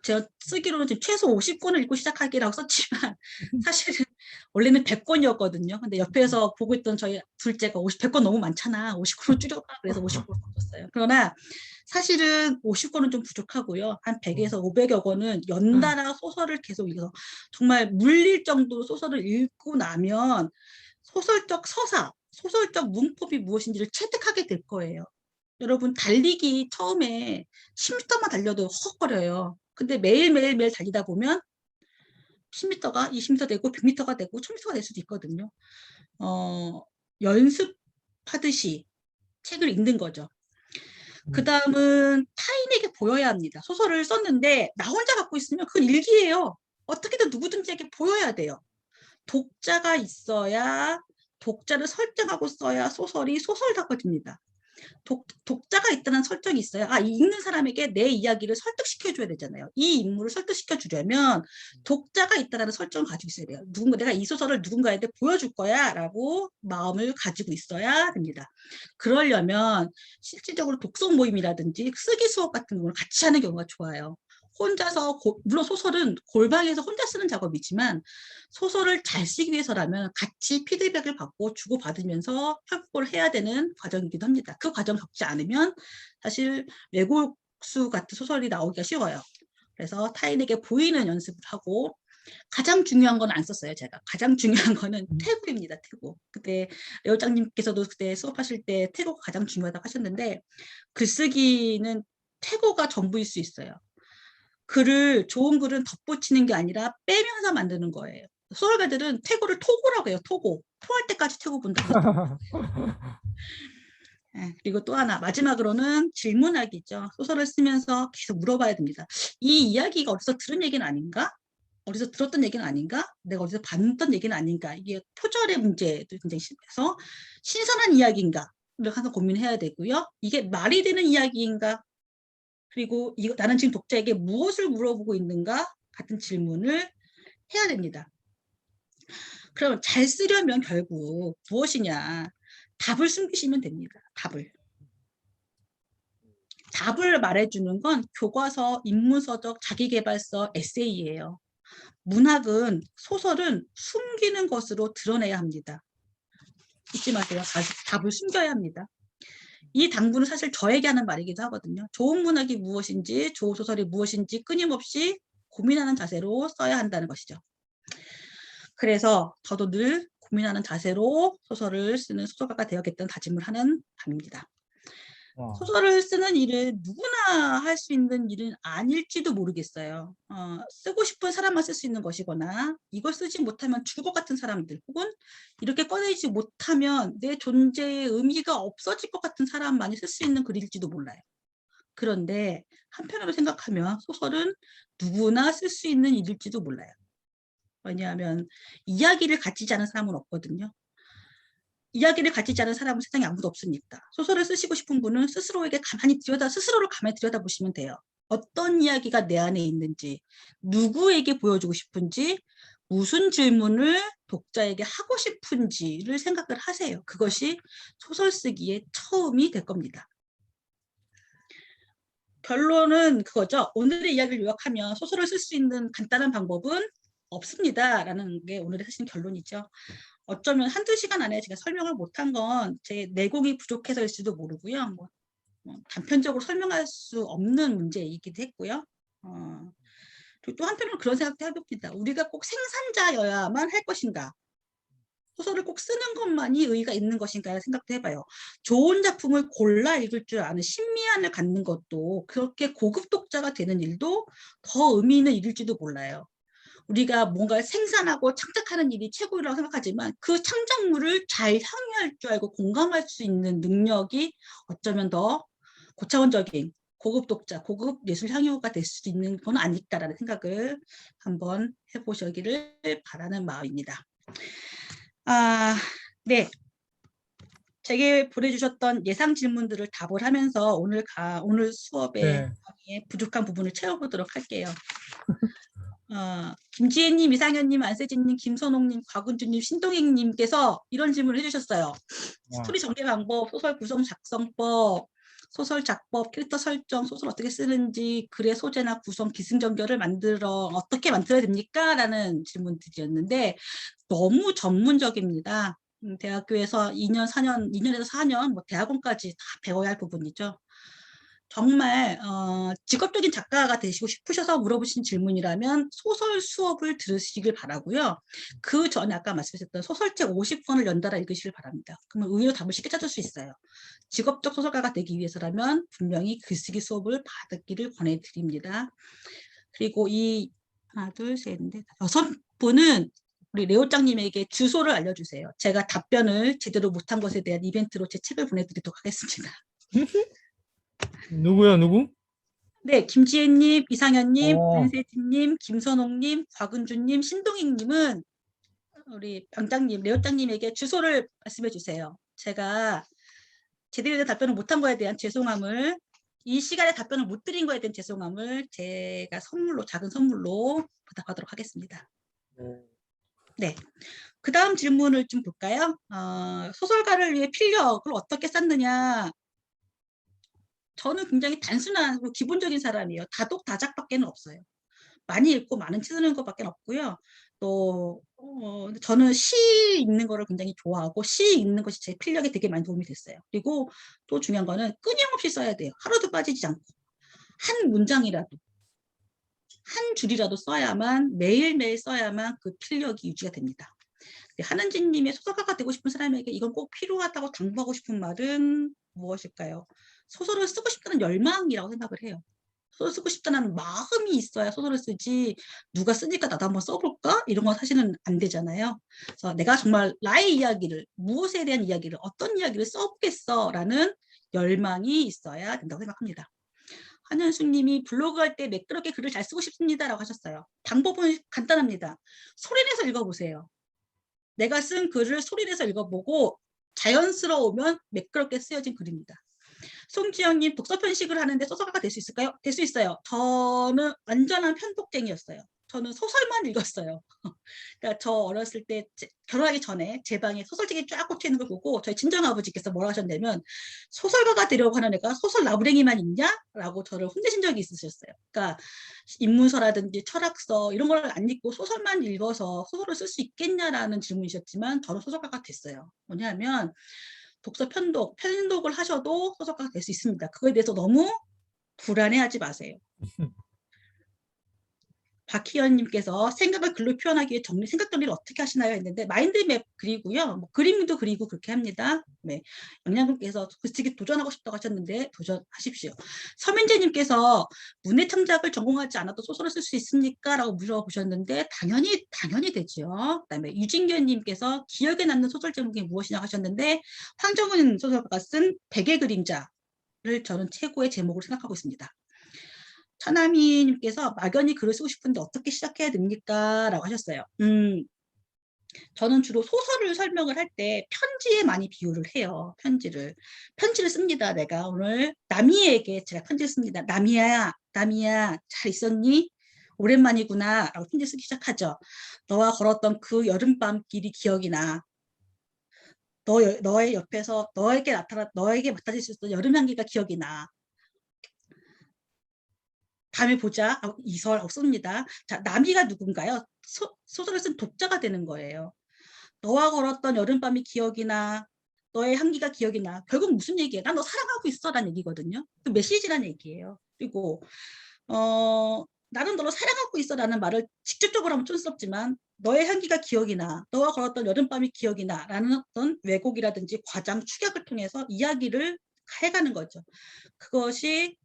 제가 쓰기로는 지금 최소 50권을 읽고 시작하기라고 썼지만 사실은 원래는 100권이었거든요. 근데 옆에서 보고 있던 저희 둘째가 100권 너무 많잖아. 50권을 줄여봐. 그래서 50권을 썼어요. 그러나 사실은 50권은 좀 부족하고요. 한 100에서 500여 권은 연달아 소설을 계속 읽어서 정말 물릴 정도로 소설을 읽고 나면 소설적 서사, 소설적 문법이 무엇인지를 체득하게 될 거예요. 여러분 달리기 처음에 10m만 달려도 헉거려요. 근데 매일매일 달리다 보면 10m가 20m 되고 100m가 되고 1000m가 될 수도 있거든요. 연습하듯이 책을 읽는 거죠. 그 다음은 타인에게 보여야 합니다. 소설을 썼는데 나 혼자 갖고 있으면 그건 일기예요. 어떻게든 누구든지에게 보여야 돼요. 독자가 있어야, 독자를 설정하고 써야 소설이 소설다워집니다. 독자가 있다는 설정이 있어요. 이 읽는 사람에게 내 이야기를 설득시켜줘야 되잖아요. 이 인물을 설득시켜주려면 독자가 있다는 설정을 가지고 있어야 돼요. 내가 이 소설을 누군가에게 보여줄 거야 라고 마음을 가지고 있어야 됩니다. 그러려면 실질적으로 독서 모임이라든지 쓰기 수업 같은 걸 같이 하는 경우가 좋아요. 혼자서 물론 소설은 골방에서 혼자 쓰는 작업이지만 소설을 잘 쓰기 위해서라면 같이 피드백을 받고 주고받으면서 협업을 해야 되는 과정이기도 합니다. 그 과정 겪지 않으면 사실 외국수 같은 소설이 나오기가 쉬워요. 그래서 타인에게 보이는 연습을 하고 가장 중요한 건 안 썼어요. 제가 가장 중요한 거는 태고입니다. 태고. 그때 레오장님께서도 그때 수업하실 때 태고가 가장 중요하다고 하셨는데 글쓰기는 태고가 전부일 수 있어요. 좋은 글은 덧붙이는 게 아니라 빼면서 만드는 거예요. 소설가들은 태고를 토고라고 해요. 토고. 토할 때까지 태고 본다고. 그리고 또 하나 마지막으로는 질문하기죠. 소설을 쓰면서 계속 물어봐야 됩니다. 이 이야기가 어디서 들은 얘기는 아닌가? 어디서 들었던 얘기는 아닌가? 내가 어디서 봤던 얘기는 아닌가? 이게 표절의 문제도 굉장히 심해서 신선한 이야기인가? 를 항상 고민해야 되고요. 이게 말이 되는 이야기인가? 그리고 나는 지금 독자에게 무엇을 물어보고 있는가? 같은 질문을 해야 됩니다. 그럼 잘 쓰려면 결국 무엇이냐? 답을 숨기시면 됩니다. 답을 말해주는 건 교과서, 인문서적, 자기계발서, 에세이예요. 문학은, 소설은 숨기는 것으로 드러내야 합니다. 잊지 마세요. 답을 숨겨야 합니다. 이 당부는 사실 저에게 하는 말이기도 하거든요. 좋은 문학이 무엇인지, 좋은 소설이 무엇인지 끊임없이 고민하는 자세로 써야 한다는 것이죠. 그래서 저도 늘 고민하는 자세로 소설을 쓰는 소설가가 되어야겠다는 다짐을 하는 밤입니다. 소설을 쓰는 일은 누구나 할 수 있는 일은 아닐지도 모르겠어요. 쓰고 싶은 사람만 쓸 수 있는 것이거나 이걸 쓰지 못하면 죽을 것 같은 사람들 혹은 이렇게 꺼내지 못하면 내 존재의 의미가 없어질 것 같은 사람만이 쓸 수 있는 글일지도 몰라요. 그런데 한편으로 생각하면 소설은 누구나 쓸 수 있는 일일지도 몰라요. 왜냐하면 이야기를 가지지 않은 사람은 없거든요. 이야기를 가지지 않은 사람은 세상에 아무도 없으니까. 소설을 쓰시고 싶은 분은 스스로를 가만히 들여다보시면 돼요. 어떤 이야기가 내 안에 있는지, 누구에게 보여주고 싶은지, 무슨 질문을 독자에게 하고 싶은지를 생각을 하세요. 그것이 소설 쓰기의 처음이 될 겁니다. 결론은 그거죠. 오늘의 이야기를 요약하면 소설을 쓸 수 있는 간단한 방법은 없습니다라는 게 오늘의 사실 결론이죠. 어쩌면 한두 시간 안에 제가 설명을 못한 건 제 내공이 부족해서일지도 모르고요. 단편적으로 설명할 수 없는 문제이기도 했고요. 그리고 또 한편으로 그런 생각도 해봅니다. 우리가 꼭 생산자여야만 할 것인가? 소설을 꼭 쓰는 것만이 의의가 있는 것인가 생각도 해봐요. 좋은 작품을 골라 읽을 줄 아는 신미안을 갖는 것도 그렇게 고급 독자가 되는 일도 더 의미 있는 일일지도 몰라요. 우리가 뭔가를 생산하고 창작하는 일이 최고라고 생각하지만 그 창작물을 잘 향유할 줄 알고 공감할 수 있는 능력이 어쩌면 더 고차원적인 고급 독자, 고급 예술 향유가 될 수 있는 건 아닐까라는 생각을 한번 해보시기를 바라는 마음입니다. 네. 제게 보내주셨던 예상 질문들을 답을 하면서 오늘 수업의 네. 강의의 부족한 부분을 채워보도록 할게요. 김지혜님, 이상현님, 안세진님, 김선홍님, 곽은주님, 신동익님께서 이런 질문을 해주셨어요. 스토리 전개 방법, 소설 구성 작성법, 소설 작법, 캐릭터 설정, 소설 어떻게 쓰는지, 글의 소재나 구성, 기승전결을 어떻게 만들어야 됩니까? 라는 질문들이었는데 너무 전문적입니다. 대학교에서 2년에서 4년, 뭐 대학원까지 다 배워야 할 부분이죠. 정말 직업적인 작가가 되시고 싶으셔서 물어보신 질문이라면 소설 수업을 들으시길 바라고요. 그 전에 아까 말씀하셨던 소설책 50권을 연달아 읽으시길 바랍니다. 그러면 의외로 답을 쉽게 찾을 수 있어요. 직업적 소설가가 되기 위해서라면 분명히 글쓰기 수업을 받기를 권해드립니다. 그리고 이 하나, 둘, 셋, 넷, 6분은 우리 레오짱님에게 주소를 알려주세요. 제가 답변을 제대로 못한 것에 대한 이벤트로 제 책을 보내드리도록 하겠습니다. 누구요, 누구? 네, 김지혜님, 이상현님, 어, 안세진님, 김선홍님, 곽은주님, 신동익님은 우리 방장님, 레오짱님에게 주소를 말씀해 주세요. 제가 제대로 된 답변을 못한 거에 대한 죄송함을, 이 시간에 답변을 못 드린 거에 대한 죄송함을 제가 작은 선물로 부탁하도록 하겠습니다. 네. 그 다음 질문을 좀 볼까요? 소설가를 위해 필력을 어떻게 쌓느냐. 저는 굉장히 단순한 기본적인 사람이에요. 다독다작밖에 없어요. 많이 읽고 많은 치 쓰는 것밖에 없고요. 또 저는 시 읽는 거를 굉장히 좋아하고 시 읽는 것이 제 필력에 되게 많이 도움이 됐어요. 그리고 또 중요한 거는 끊임없이 써야 돼요. 하루도 빠지지 않고 한 문장이라도 한 줄이라도 써야만 매일매일 써야만 그 필력이 유지가 됩니다. 한은진님의 소설가가 되고 싶은 사람에게 이건 꼭 필요하다고 당부하고 싶은 말은 무엇일까요? 소설을 쓰고 싶다는 열망이라고 생각을 해요. 소설 쓰고 싶다는 마음이 있어야 소설을 쓰지 누가 쓰니까 나도 한번 써볼까? 이런 건 사실은 안 되잖아요. 그래서 내가 정말 나의 이야기를, 무엇에 대한 이야기를, 어떤 이야기를 써보겠어 라는 열망이 있어야 된다고 생각합니다. 한현숙님이 블로그 할 때 매끄럽게 글을 잘 쓰고 싶습니다 라고 하셨어요. 방법은 간단합니다. 소리내서 읽어보세요. 내가 쓴 글을 소리내서 읽어보고 자연스러우면 매끄럽게 쓰여진 글입니다. 송지영님, 독서 편식을 하는데 소설가가 될 수 있을까요? 될 수 있어요. 저는 완전한 편독쟁이였어요. 저는 소설만 읽었어요. 그러니까 저 어렸을 때 결혼하기 전에 제 방에 소설책이 쫙 꽂혀 있는 걸 보고 저희 친정아버지께서 뭐라 하셨냐면 소설가가 되려고 하는 애가 소설 나부랭이만 읽냐? 라고 저를 혼내신 적이 있으셨어요. 그러니까 인문서라든지 철학서 이런 걸 안 읽고 소설만 읽어서 소설을 쓸 수 있겠냐라는 질문이셨지만 저는 소설가가 됐어요. 뭐냐면 독서 편독을 하셔도 소설가가 될 수 있습니다. 그거에 대해서 너무 불안해하지 마세요. 박희연님께서 생각을 글로 표현하기 위해 생각 정리를 어떻게 하시나요? 했는데 마인드맵 그리고요. 뭐 그림도 그리고 그렇게 합니다. 네. 영양분께서 글쓰기 도전하고 싶다고 하셨는데 도전하십시오. 서민재님께서 문해 창작을 전공하지 않아도 소설을 쓸 수 있습니까? 라고 물어보셨는데 당연히 되죠. 그다음에 유진견님께서 기억에 남는 소설 제목이 무엇이냐 하셨는데 황정은 소설가가 쓴 백의 그림자를 저는 최고의 제목으로 생각하고 있습니다. 차나미님께서 막연히 글을 쓰고 싶은데 어떻게 시작해야 됩니까? 라고 하셨어요. 저는 주로 소설을 설명을 할 때 편지에 많이 비유를 해요. 편지를 씁니다. 내가 오늘 남이에게 제가 편지를 씁니다. 남이야 잘 있었니? 오랜만이구나 라고 편지 쓰기 시작하죠. 너와 걸었던 그 여름밤 길이 기억이 나. 너의 옆에서 너에게 맡아질 수 있었던 여름 향기가 기억이 나. 다음에 보자. 이설 없습니다. 자, 남이가 누군가요? 소설을 쓴 독자가 되는 거예요. 너와 걸었던 여름밤이 기억이 나. 너의 향기가 기억이 나. 결국 무슨 얘기예요? 난 너 사랑하고 있어 라는 얘기거든요. 그 메시지라는 얘기예요. 그리고 나는 너를 사랑하고 있어 라는 말을 직접적으로 하면 촌스럽지만 너의 향기가 기억이 나. 너와 걸었던 여름밤이 기억이 나 라는 어떤 왜곡이라든지 과장 축약을 통해서 이야기를 해가는 거죠. 그것이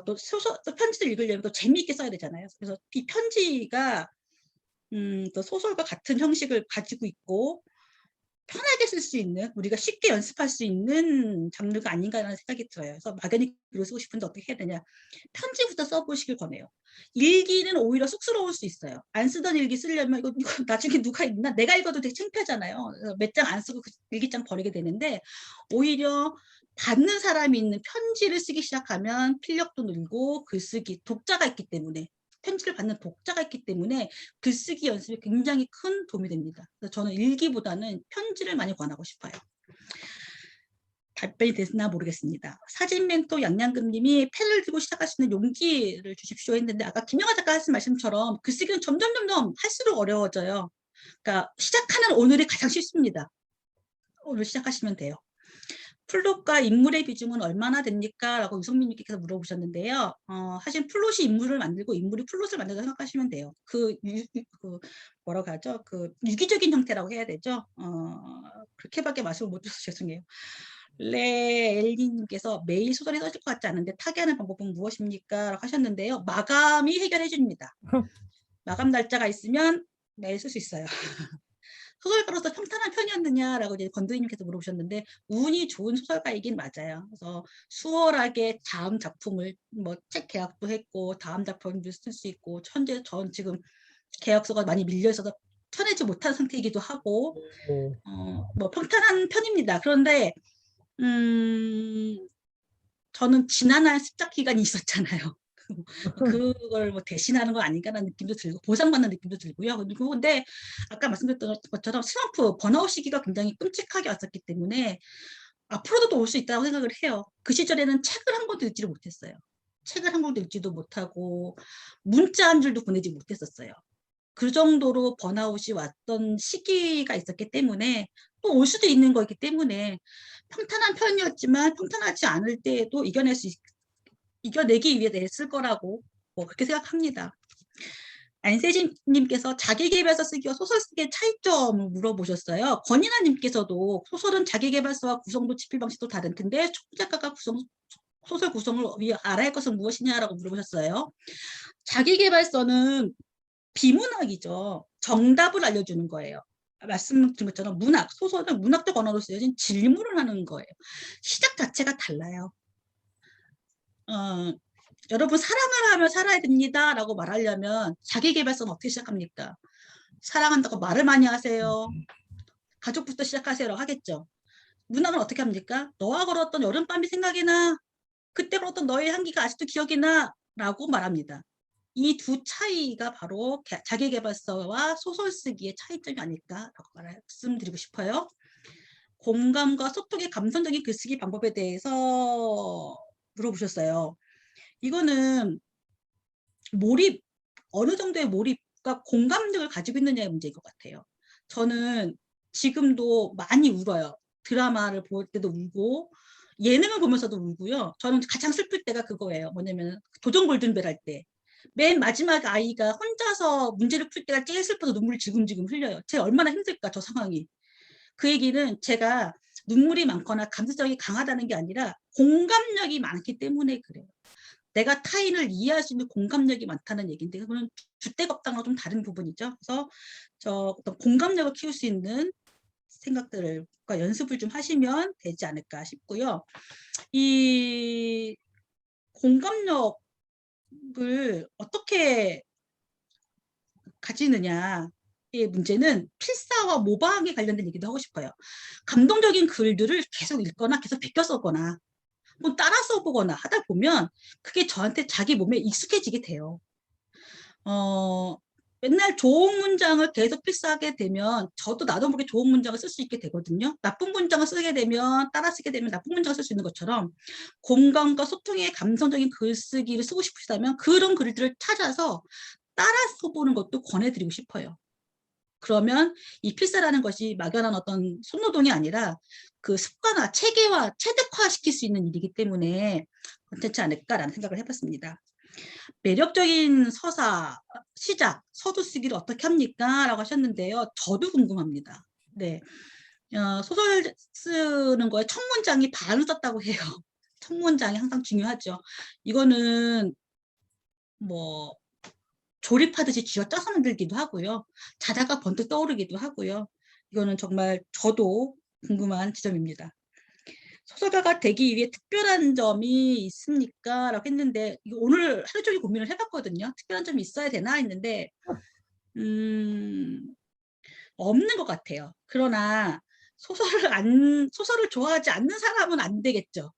또 편지를 읽으려면 또 재미있게 써야 되잖아요. 그래서 이 편지가 또 소설과 같은 형식을 가지고 있고 편하게 쓸 수 있는, 우리가 쉽게 연습할 수 있는 장르가 아닌가라는 생각이 들어요. 그래서 막연히 글을 쓰고 싶은데 어떻게 해야 되냐. 편지부터 써보시길 권해요. 일기는 오히려 쑥스러울 수 있어요. 안 쓰던 일기 쓰려면 이거 나중에 누가 읽나? 내가 읽어도 되게 창피하잖아요. 몇 장 안 쓰고 그 일기장 버리게 되는데 오히려 받는 사람이 있는 편지를 쓰기 시작하면 필력도 늘고 글쓰기, 독자가 있기 때문에 편지를 받는 독자가 있기 때문에 글쓰기 연습에 굉장히 큰 도움이 됩니다. 그래서 저는 일기보다는 편지를 많이 권하고 싶어요. 답변이 됐나 모르겠습니다. 사진 멘토 양양금님이 펜을 들고 시작할 수 있는 용기를 주십시오 했는데 아까 김영하 작가 하신 말씀처럼 글쓰기는 점점 할수록 어려워져요. 그러니까 시작하는 오늘이 가장 쉽습니다. 오늘 시작하시면 돼요. 플롯과 인물의 비중은 얼마나 됩니까? 라고 유성민님께서 물어보셨는데요. 사실 플롯이 인물을 만들고 인물이 플롯을 만들다고 생각하시면 돼요. 뭐라고 하죠? 그 유기적인 형태라고 해야 되죠. 그렇게밖에 말씀을 못 드려서 죄송해요. 엘리님께서 매일 소설이 써질 것 같지 않은데 타개하는 방법은 무엇입니까? 라고 하셨는데요. 마감이 해결해 줍니다. 마감 날짜가 있으면 매일 쓸 수 있어요. 소설가로서 평탄한 편이었느냐라고 이제 건드리님께서 물어보셨는데 운이 좋은 소설가이긴 맞아요. 그래서 수월하게 다음 작품을 뭐 책 계약도 했고 다음 작품도 쓸 수 있고 현재 전 지금 계약서가 많이 밀려 있어서 펴내지 못한 상태이기도 하고 뭐 평탄한 편입니다. 그런데 저는 지난한 습작 기간이 있었잖아요. 그걸 뭐 대신하는 거 아닌가라는 느낌도 들고 보상받는 느낌도 들고요. 그리고 근데 아까 말씀드렸던 것처럼 슬럼프 번아웃 시기가 굉장히 끔찍하게 왔었기 때문에 앞으로도 또 올 수 있다고 생각을 해요. 그 시절에는 책을 한 권도 읽지를 못했어요. 책을 한 권도 읽지도 못하고 문자 한 줄도 보내지 못했었어요. 그 정도로 번아웃이 왔던 시기가 있었기 때문에 또 올 수도 있는 거기 때문에 평탄한 편이었지만 평탄하지 않을 때에도 이겨내기 위해 냈을 거라고 뭐 그렇게 생각합니다. 안세진님께서 자기계발서 쓰기와 소설 쓰기의 차이점을 물어보셨어요. 권인아님께서도 소설은 자기계발서와 구성도 집필 방식도 다른 텐데 초작가가 소설 구성을 위해 알아야 할 것은 무엇이냐라고 물어보셨어요. 자기계발서는 비문학이죠. 정답을 알려주는 거예요. 말씀드린 것처럼 소설은 문학적 언어로 쓰여진 질문을 하는 거예요. 시작 자체가 달라요. 여러분 사랑을 하며 살아야 됩니다 라고 말하려면 자기계발서는 어떻게 시작합니까? 사랑한다고 말을 많이 하세요. 가족부터 시작하세요 라고 하겠죠. 문학은 어떻게 합니까? 너와 걸었던 여름밤이 생각이 나. 그때 걸었던 너의 향기가 아직도 기억이 나 라고 말합니다. 이 두 차이가 바로 자기계발서와 소설 쓰기의 차이점이 아닐까라고 말씀드리고 싶어요. 공감과 소통의 감성적인 글쓰기 방법에 대해서 물어보셨어요. 이거는 어느 정도의 몰입과 공감력을 가지고 있느냐의 문제인 것 같아요. 저는 지금도 많이 울어요. 드라마를 볼 때도 울고 예능을 보면서도 울고요. 저는 가장 슬플 때가 그거예요. 뭐냐면 도전 골든벨 할 때. 맨 마지막 아이가 혼자서 문제를 풀 때가 제일 슬퍼서 눈물이 지금지금 흘려요. 제가 얼마나 힘들까 저 상황이. 그 얘기는 제가 눈물이 많거나 감수성이 강하다는 게 아니라 공감력이 많기 때문에 그래요. 내가 타인을 이해할 수 있는 공감력이 많다는 얘기인데 그거는 주택업당과 좀 다른 부분이죠. 그래서 어떤 공감력을 키울 수 있는 생각들과 연습을 좀 하시면 되지 않을까 싶고요. 이 공감력을 어떻게 가지느냐의 문제는 필사와 모방에 관련된 얘기도 하고 싶어요. 감동적인 글들을 계속 읽거나 계속 베껴 써거나 따라 써보거나 하다 보면 그게 저한테 자기 몸에 익숙해지게 돼요. 맨날 좋은 문장을 계속 필사하게 되면 저도 나도 모르게 좋은 문장을 쓸 수 있게 되거든요. 나쁜 문장을 쓰게 되면 따라 쓰게 되면 나쁜 문장을 쓸 수 있는 것처럼 공감과 소통의 감성적인 글쓰기를 쓰고 싶으시다면 그런 글들을 찾아서 따라 써보는 것도 권해드리고 싶어요. 그러면 이 필사라는 것이 막연한 어떤 손노동이 아니라 그 습관화, 체계화, 체득화시킬 수 있는 일이기 때문에 괜찮지 않을까라는 생각을 해봤습니다. 매력적인 서사, 시작, 서두 쓰기를 어떻게 합니까? 라고 하셨는데요. 저도 궁금합니다. 네, 소설 쓰는 거에 첫 문장이 반을 썼다고 해요. 첫 문장이 항상 중요하죠. 이거는 뭐 조립하듯이 쥐어짜서 만들기도 하고요. 자다가 번뜩 떠오르기도 하고요. 이거는 정말 저도 궁금한 지점입니다. 소설가가 되기 위해 특별한 점이 있습니까? 라고 했는데 오늘 하루 종일 고민을 해봤거든요. 특별한 점이 있어야 되나 했는데 없는 것 같아요. 그러나 소설을 좋아하지 않는 사람은 안 되겠죠.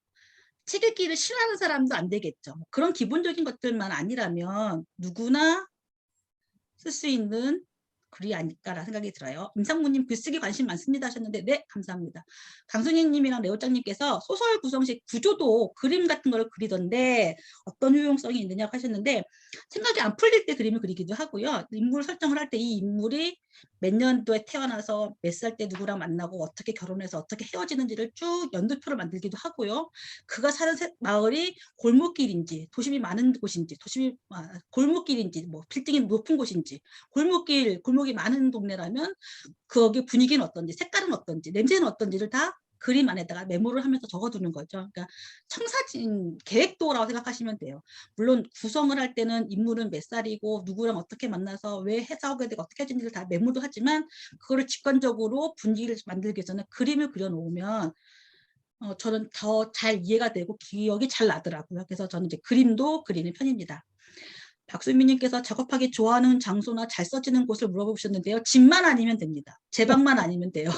책 읽기를 싫어하는 사람도 안 되겠죠. 그런 기본적인 것들만 아니라면 누구나 쓸 수 있는 글이 아닐까라는 생각이 들어요. 임상무님 글쓰기 관심 많습니다 하셨는데 네, 감사합니다. 강순희님이랑 레오짱님께서 소설 구성식 구조도 그림 같은 걸 그리던데 어떤 효용성이 있느냐고 하셨는데 생각이 안 풀릴 때 그림을 그리기도 하고요. 인물 설정을 할 때 이 인물이 몇 년도에 태어나서 몇 살 때 누구랑 만나고 어떻게 결혼해서 어떻게 헤어지는지를 쭉 연도표를 만들기도 하고요. 그가 사는 마을이 골목길인지 도심이 많은 곳인지 골목길인지 뭐 빌딩이 높은 곳인지 골목이 많은 동네라면 거기 분위기는 어떤지 색깔은 어떤지 냄새는 어떤지를 다 그림 안에다가 메모를 하면서 적어두는 거죠. 그러니까 청사진 계획도라고 생각하시면 돼요. 물론 구성을 할 때는 인물은 몇 살이고 누구랑 어떻게 만나서 왜 싸우게 되고 어떻게 해진지를 다 메모도 하지만 그거를 직관적으로 분위기를 만들기 위해서는 그림을 그려놓으면 저는 더 잘 이해가 되고 기억이 잘 나더라고요. 그래서 저는 이제 그림도 그리는 편입니다. 박수민님께서 작업하기 좋아하는 장소나 잘 써지는 곳을 물어보셨는데요. 집만 아니면 됩니다. 제 방만 아니면 돼요.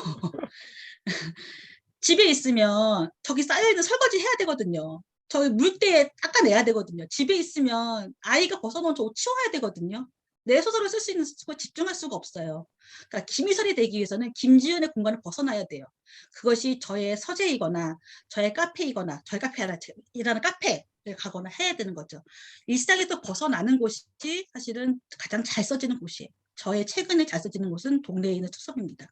집에 있으면 저기 쌓여있는 설거지 해야 되거든요. 저기 물때 닦아내야 되거든요. 집에 있으면 아이가 벗어놓은 저 옷 치워야 되거든요. 내 소설을 쓸 수 있는 곳에 집중할 수가 없어요. 그러니까 김희설이 되기 위해서는 김지연의 공간을 벗어나야 돼요. 그것이 저의 서재이거나 저의 카페이거나 저희 카페라는 카페를 가거나 해야 되는 거죠. 일상에서 벗어나는 곳이 사실은 가장 잘 써지는 곳이에요. 저의 최근에 잘 써지는 곳은 동네에 있는 투썸입니다.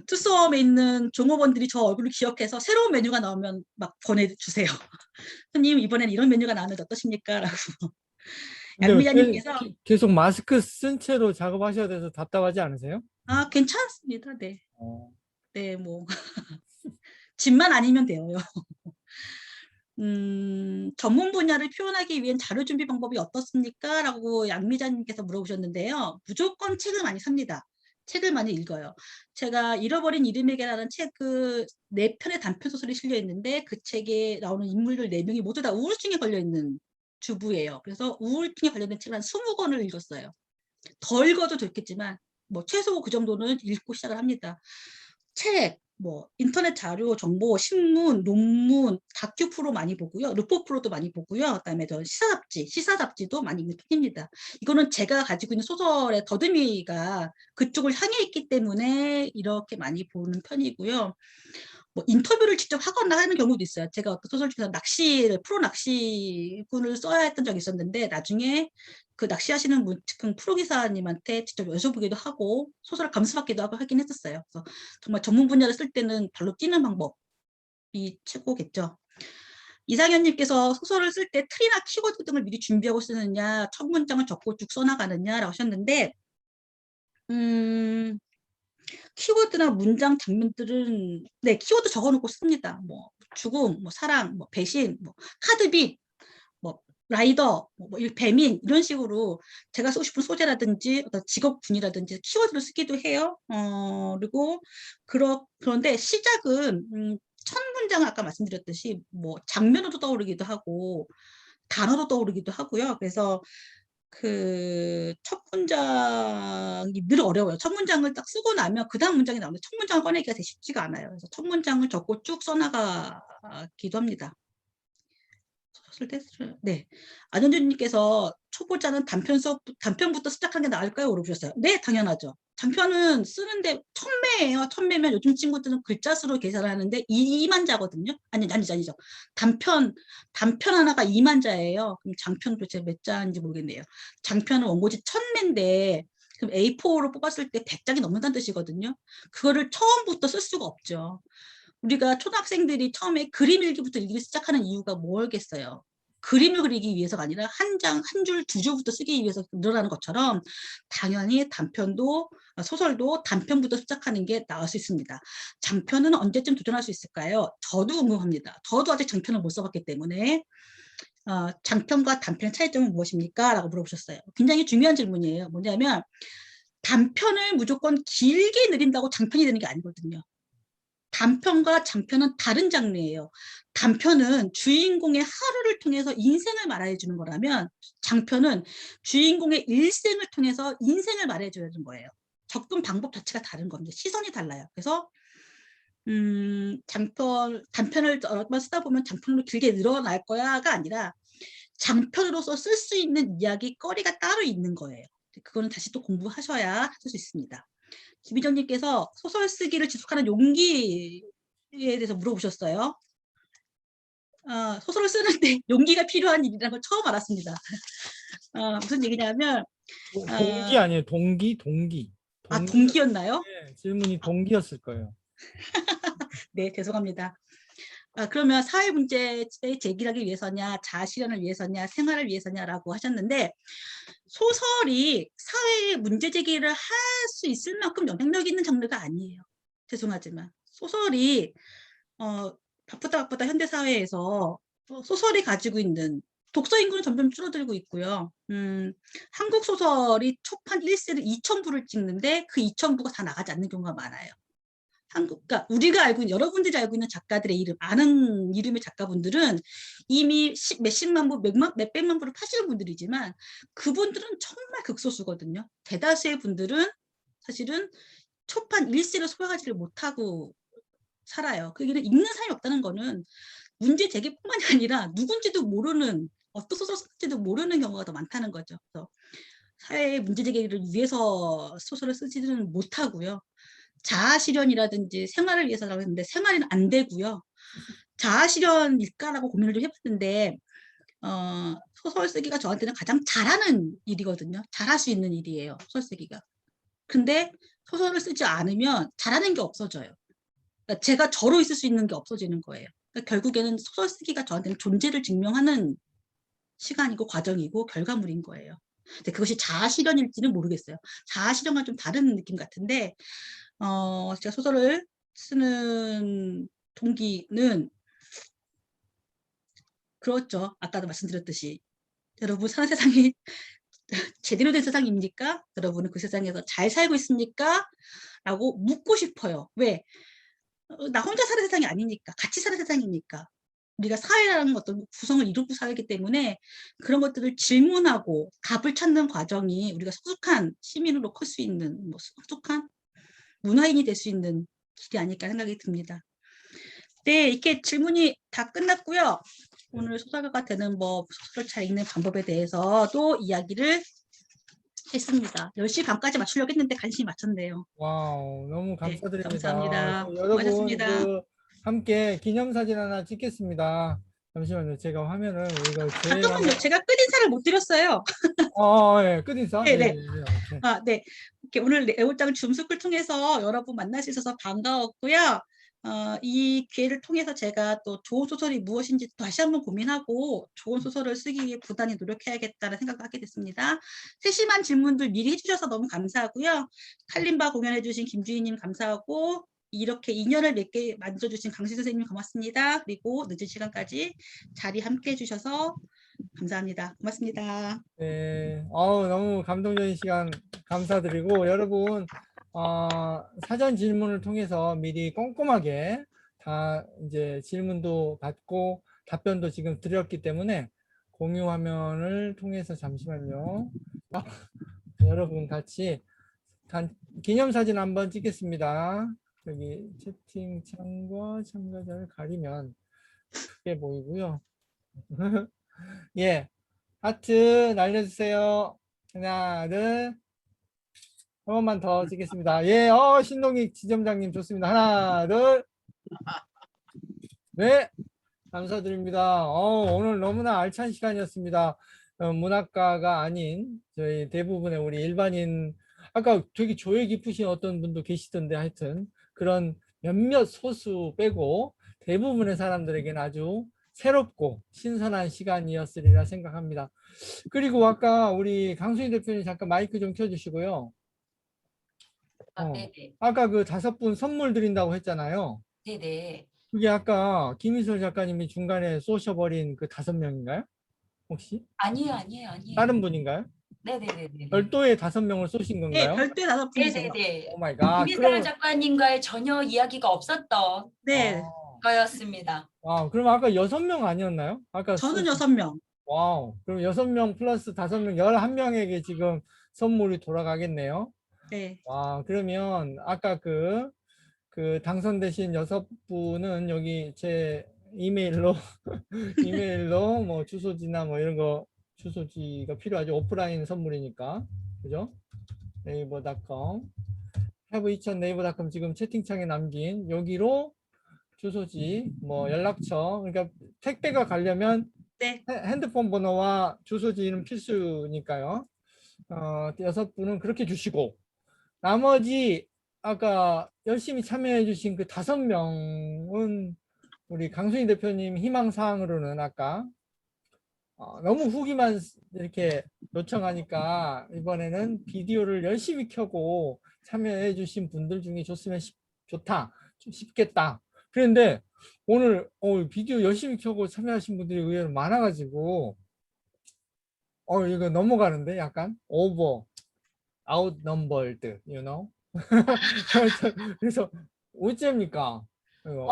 투썸에 있는 종업원들이 저 얼굴을 기억해서 새로운 메뉴가 나오면 막 보내주세요. 손님 이번에는 이런 메뉴가 나왔는데 어떠십니까? 라고. 근데 양미자님께서 계속 마스크 쓴 채로 작업하셔야 돼서 답답하지 않으세요? 괜찮습니다. 네. 네, 뭐 집만 아니면 돼요. 전문 분야를 표현하기 위한 자료 준비 방법이 어떻습니까? 라고 양미자님께서 물어보셨는데요. 무조건 책을 많이 삽니다. 책을 많이 읽어요. 제가 잃어버린 이름에게라는 책 그 4편의 단편 소설이 실려 있는데 그 책에 나오는 인물들 4명이 모두 다 우울증에 걸려 있는 주부예요. 그래서 우울증에 관련된 책을 한 20권을 읽었어요. 더 읽어도 좋겠지만 뭐 최소 그 정도는 읽고 시작을 합니다. 책, 뭐 인터넷 자료, 정보, 신문, 논문, 다큐 프로 많이 보고요. 루포 프로도 많이 보고요. 그다음에 저 시사 잡지도 많이 읽는 편입니다. 이거는 제가 가지고 있는 소설의 더듬이가 그쪽을 향해 있기 때문에 이렇게 많이 보는 편이고요. 뭐 인터뷰를 직접 하거나 하는 경우도 있어요. 제가 어떤 소설 중에서 프로 낚시꾼을 써야 했던 적이 있었는데 나중에 그 낚시하시는 그 프로 기사님한테 직접 여쭤보기도 하고 소설을 감수받기도 하고 하긴 했었어요. 그래서 정말 전문 분야를 쓸 때는 발로 뛰는 방법이 최고겠죠. 이상현님께서 소설을 쓸 때 틀이나 키워드 등을 미리 준비하고 쓰느냐, 첫 문장을 적고 쭉 써나가느냐라고 하셨는데 키워드나 문장 장면들은 네 키워드 적어놓고 씁니다. 뭐 죽음, 뭐 사랑, 뭐 배신, 뭐 카드빅, 뭐 라이더, 뭐 배민 이런 식으로 제가 쓰고 싶은 소재라든지 어떤 직업군이라든지 키워드를 쓰기도 해요. 그리고 그런데 시작은 첫 문장은 아까 말씀드렸듯이 뭐 장면으로 떠오르기도 하고 단어로 떠오르기도 하고요. 그래서 그 첫 문장이 늘 어려워요. 첫 문장을 딱 쓰고 나면 그 다음 문장이 나오는데 첫 문장을 꺼내기가 되게 쉽지가 않아요. 그래서 첫 문장을 적고 쭉 써나가기도 합니다. 네. 안현주님께서 초보자는 단편부터 시작하는 게 나을까요? 물어보셨어요. 네, 당연하죠. 장편은 쓰는데 1000매예요. 1000매면 요즘 친구들은 글자 수로 계산을 하는데 2만 자거든요. 아니죠. 단편 하나가 2만 자예요. 그럼 장편 도대체 몇 자인지 모르겠네요. 장편은 원고지 1000매인데 그럼 A4로 뽑았을 때 100장이 넘는다는 뜻이거든요. 그거를 처음부터 쓸 수가 없죠. 우리가 초등학생들이 처음에 그림 일기부터 읽기 시작하는 이유가 뭐겠어요? 그림을 그리기 위해서가 아니라 한 장, 한 줄, 2줄부터 쓰기 위해서 늘어나는 것처럼 당연히 소설도 단편부터 시작하는 게 나을 수 있습니다. 장편은 언제쯤 도전할 수 있을까요? 저도 궁금합니다. 저도 아직 장편을 못 써봤기 때문에 장편과 단편의 차이점은 무엇입니까? 라고 물어보셨어요. 굉장히 중요한 질문이에요. 뭐냐면 단편을 무조건 길게 느린다고 장편이 되는 게 아니거든요. 단편과 장편은 다른 장르예요. 단편은 주인공의 하루를 통해서 인생을 말해 주는 거라면 장편은 주인공의 일생을 통해서 인생을 말해 줘야 되는 거예요. 접근 방법 자체가 다른 겁니다. 시선이 달라요. 그래서 단편을 여러 번 쓰다 보면 장편으로 길게 늘어날 거야가 아니라 장편으로서 쓸 수 있는 이야기거리가 따로 있는 거예요. 그거는 다시 또 공부하셔야 할 수 있습니다. 김희정님께서 소설 쓰기를 지속하는 용기에 대해서 물어보셨어요. 소설을 쓰는데 용기가 필요한 일이라는 걸 처음 알았습니다. 무슨 얘기냐면 동기 아니에요. 동기. 동기였나요? 네, 질문이 동기였을 거예요. 네, 죄송합니다. 그러면 사회 문제의 제기하기 위해서냐, 자아실현을 위해서냐, 생활을 위해서냐라고 하셨는데 소설이 사회의 문제 제기를 할 수 있을 만큼 영향력 있는 장르가 아니에요. 죄송하지만 소설이 바쁘다 현대 사회에서 소설이 가지고 있는 독서 인구는 점점 줄어들고 있고요. 한국 소설이 초판 1세를 2,000부를 찍는데 그 2,000부가 다 나가지 않는 경우가 많아요. 그러니까 우리가 알고 있는 여러분들이 알고 있는 작가들의 이름, 아는 이름의 작가분들은 이미 몇십만 부, 몇백만 부를 파시는 분들이지만 그분들은 정말 극소수거든요. 대다수의 분들은 사실은 초판 1세를 소화하지를 못하고 살아요. 그 얘기는 읽는 사람이 없다는 거는 문제 제기뿐만이 아니라 누군지도 모르는, 어떤 소설 쓰는지도 모르는 경우가 더 많다는 거죠. 그래서 사회의 문제 제기를 위해서 소설을 쓰지는 못하고요. 자아실현이라든지 생활을 위해서라고 했는데 생활은 안 되고요. 자아실현일까라고 고민을 좀 해봤는데 소설 쓰기가 저한테는 가장 잘하는 일이거든요. 잘할 수 있는 일이에요. 소설 쓰기가. 근데 소설을 쓰지 않으면 잘하는 게 없어져요. 그러니까 제가 저로 있을 수 있는 게 없어지는 거예요. 그러니까 결국에는 소설 쓰기가 저한테는 존재를 증명하는 시간이고 과정이고 결과물인 거예요. 근데 그것이 자아실현일지는 모르겠어요. 자아실현과 좀 다른 느낌 같은데 제가 소설을 쓰는 동기는 그렇죠. 아까도 말씀드렸듯이 여러분 사는 세상이 제대로 된 세상입니까? 여러분은 그 세상에서 잘 살고 있습니까? 라고 묻고 싶어요. 왜? 나 혼자 사는 세상이 아니니까. 같이 사는 세상이니까. 우리가 사회라는 어떤 구성을 이루고 살기 때문에 그런 것들을 질문하고 답을 찾는 과정이 우리가 성숙한 시민으로 클 수 있는, 성숙한 문화인이 될 수 있는 길이 아닐까 생각이 듭니다. 네, 이렇게 질문이 다 끝났고요. 오늘 소설가가 되는 법, 소설을 잘 읽는 방법에 대해서도 이야기를 했습니다. 10시 반까지 맞추려고 했는데 간신히 맞췄네요. 와우, 너무 감사드립니다. 감사합니다. 여러분 수고하셨습니다. 함께 기념사진 하나 찍겠습니다. 잠시만요. 제가 화면을 이거 제일 잠깐만요. 제가 끝인사를 못 드렸어요. 예, 끝인사. 네, 네. 오케이. 네. 이렇게 오늘 애호장 줌스쿨 통해서 여러분 만날 수 있어서 반가웠고요. 이 기회를 통해서 제가 또 좋은 소설이 무엇인지 다시 한번 고민하고 좋은 소설을 쓰기 위해 부단히 노력해야겠다는 생각을 하게 됐습니다. 세심한 질문들 미리 해주셔서 너무 감사하고요. 칼림바 공연해주신 김주희님 감사하고 이렇게 인연을 맺게 만들어주신 강신 선생님 고맙습니다. 그리고 늦은 시간까지 자리 함께 해주셔서 감사합니다. 고맙습니다. 네, 너무 감동적인 시간 감사드리고 여러분 사전 질문을 통해서 미리 꼼꼼하게 다 이제 질문도 받고 답변도 지금 드렸기 때문에 공유 화면을 통해서 잠시만요. 여러분 같이 기념사진 한번 찍겠습니다. 여기 채팅창과 참가자를 가리면 크게 보이고요. 예, 하트 날려주세요. 하나, 둘. 한 번만 더 찍겠습니다. 예, 신동익 지점장님 좋습니다. 하나, 둘. 네, 감사드립니다. 오늘 너무나 알찬 시간이었습니다. 문학가가 아닌 저희 대부분의 우리 일반인, 아까 되게 조예 깊으신 어떤 분도 계시던데 하여튼 그런 몇몇 소수 빼고 대부분의 사람들에게는 아주 새롭고 신선한 시간이었으리라 생각합니다. 그리고 아까 우리 강수인 대표님 잠깐 마이크 좀 켜주시고요. 네네. 아까 그 5분 선물 드린다고 했잖아요. 네네. 그게 아까 김희솔 작가님이 중간에 쏘셔버린 그 5명인가요? 혹시? 아니에요. 다른 분인가요? 네네네네. 별도의 5명을 쏘신 네, 건가요? 별도의 5분이세요. 네네네. 오 마이 갓. 김희설 작가님과의 전혀 이야기가 없었던 네, 거였습니다. 와, 그럼 아까 6명 아니었나요? 아까 저는 쏘신- 6명. 와우. 그럼 6명 플러스 5명, 11명에게 지금 선물이 돌아가겠네요. 네, 와, 그러면 아까 그 당선되신 6분은 여기 제 이메일로 이메일로 뭐 주소지나 뭐 이런 거 주소지가 필요하죠. 오프라인 선물이니까. 그죠? 네이버닷컴 have2000 네이버닷컴 지금 채팅창에 남긴 여기로 주소지 뭐 연락처 그러니까 택배가 가려면 네, 핸드폰 번호와 주소지는 필수니까요. 6분은 그렇게 주시고 나머지 아까 열심히 참여해 주신 그 5명은 우리 강수희 대표님 희망사항으로는 아까 너무 후기만 이렇게 요청하니까 이번에는 비디오를 열심히 켜고 참여해 주신 분들 중에 좋으면 좋다, 좀 쉽겠다. 그런데 오늘 비디오 열심히 켜고 참여하신 분들이 의외로 많아가지고 이거 넘어가는데 약간 오버 outnumbered, you know? 그래서 어째입니까?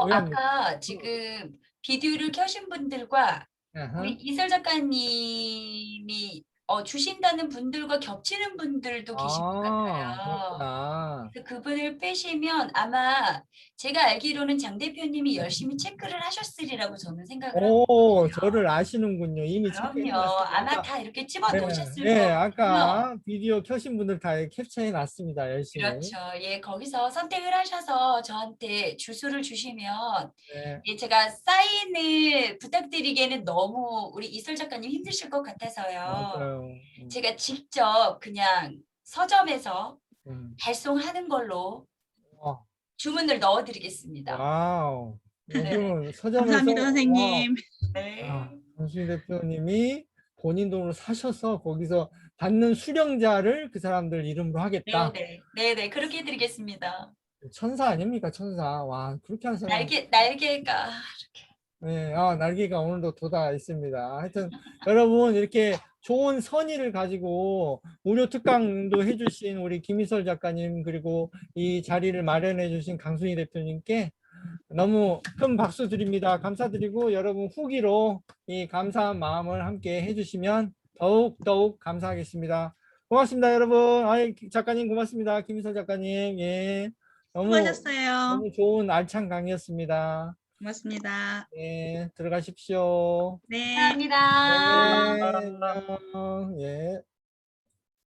아까 지금 비디오를 켜신 분들과 우리 아하. 이슬 작가님이 주신다는 분들과 겹치는 분들도 계신 것 같아요. 그렇구나. 그래서 그분을 빼시면 아마 제가 알기로는 장 대표님이 열심히 체크를 하셨으리라고 저는 생각을 오, 하거든요. 저를 아시는군요. 이미 그럼요. 체크해놨습니다. 아마 다 이렇게 집어 네, 놓으셨을 네, 거거든요. 아까 비디오 켜신 분들 다 캡처해 놨습니다. 열심히. 그렇죠. 예, 거기서 선택을 하셔서 저한테 주소를 주시면 네. 예, 제가 사인을 부탁드리기에는 너무 우리 이슬 작가님 힘드실 것 같아서요. 맞아요. 제가 직접 그냥 서점에서 음. 발송하는 걸로 와, 주문을 넣어드리겠습니다. 와우. 네. 요즘은 서점에서 감사합니다, 선생님. 네. 강수희 대표님이 본인 돈으로 사셔서 거기서 받는 수령자를 그 사람들 이름으로 하겠다. 네네, 그렇게 해드리겠습니다. 천사 아닙니까? 천사. 와, 그렇게 하는 사람. 날개가 네, 날개가 오늘도 돋아 있습니다. 하여튼 여러분 이렇게 좋은 선의를 가지고 무료 특강도 해주신 우리 김희설 작가님 그리고 이 자리를 마련해 주신 강순희 대표님께 너무 큰 박수 드립니다. 감사드리고 여러분 후기로 이 감사한 마음을 함께 해주시면 더욱 감사하겠습니다. 고맙습니다, 여러분. 작가님 고맙습니다. 김희설 작가님. 예, 수고하셨어요. 너무 좋은 알찬 강의였습니다. 고맙습니다. 네, 들어가십시오. 네. 감사합니다. 네, 안녕. 예.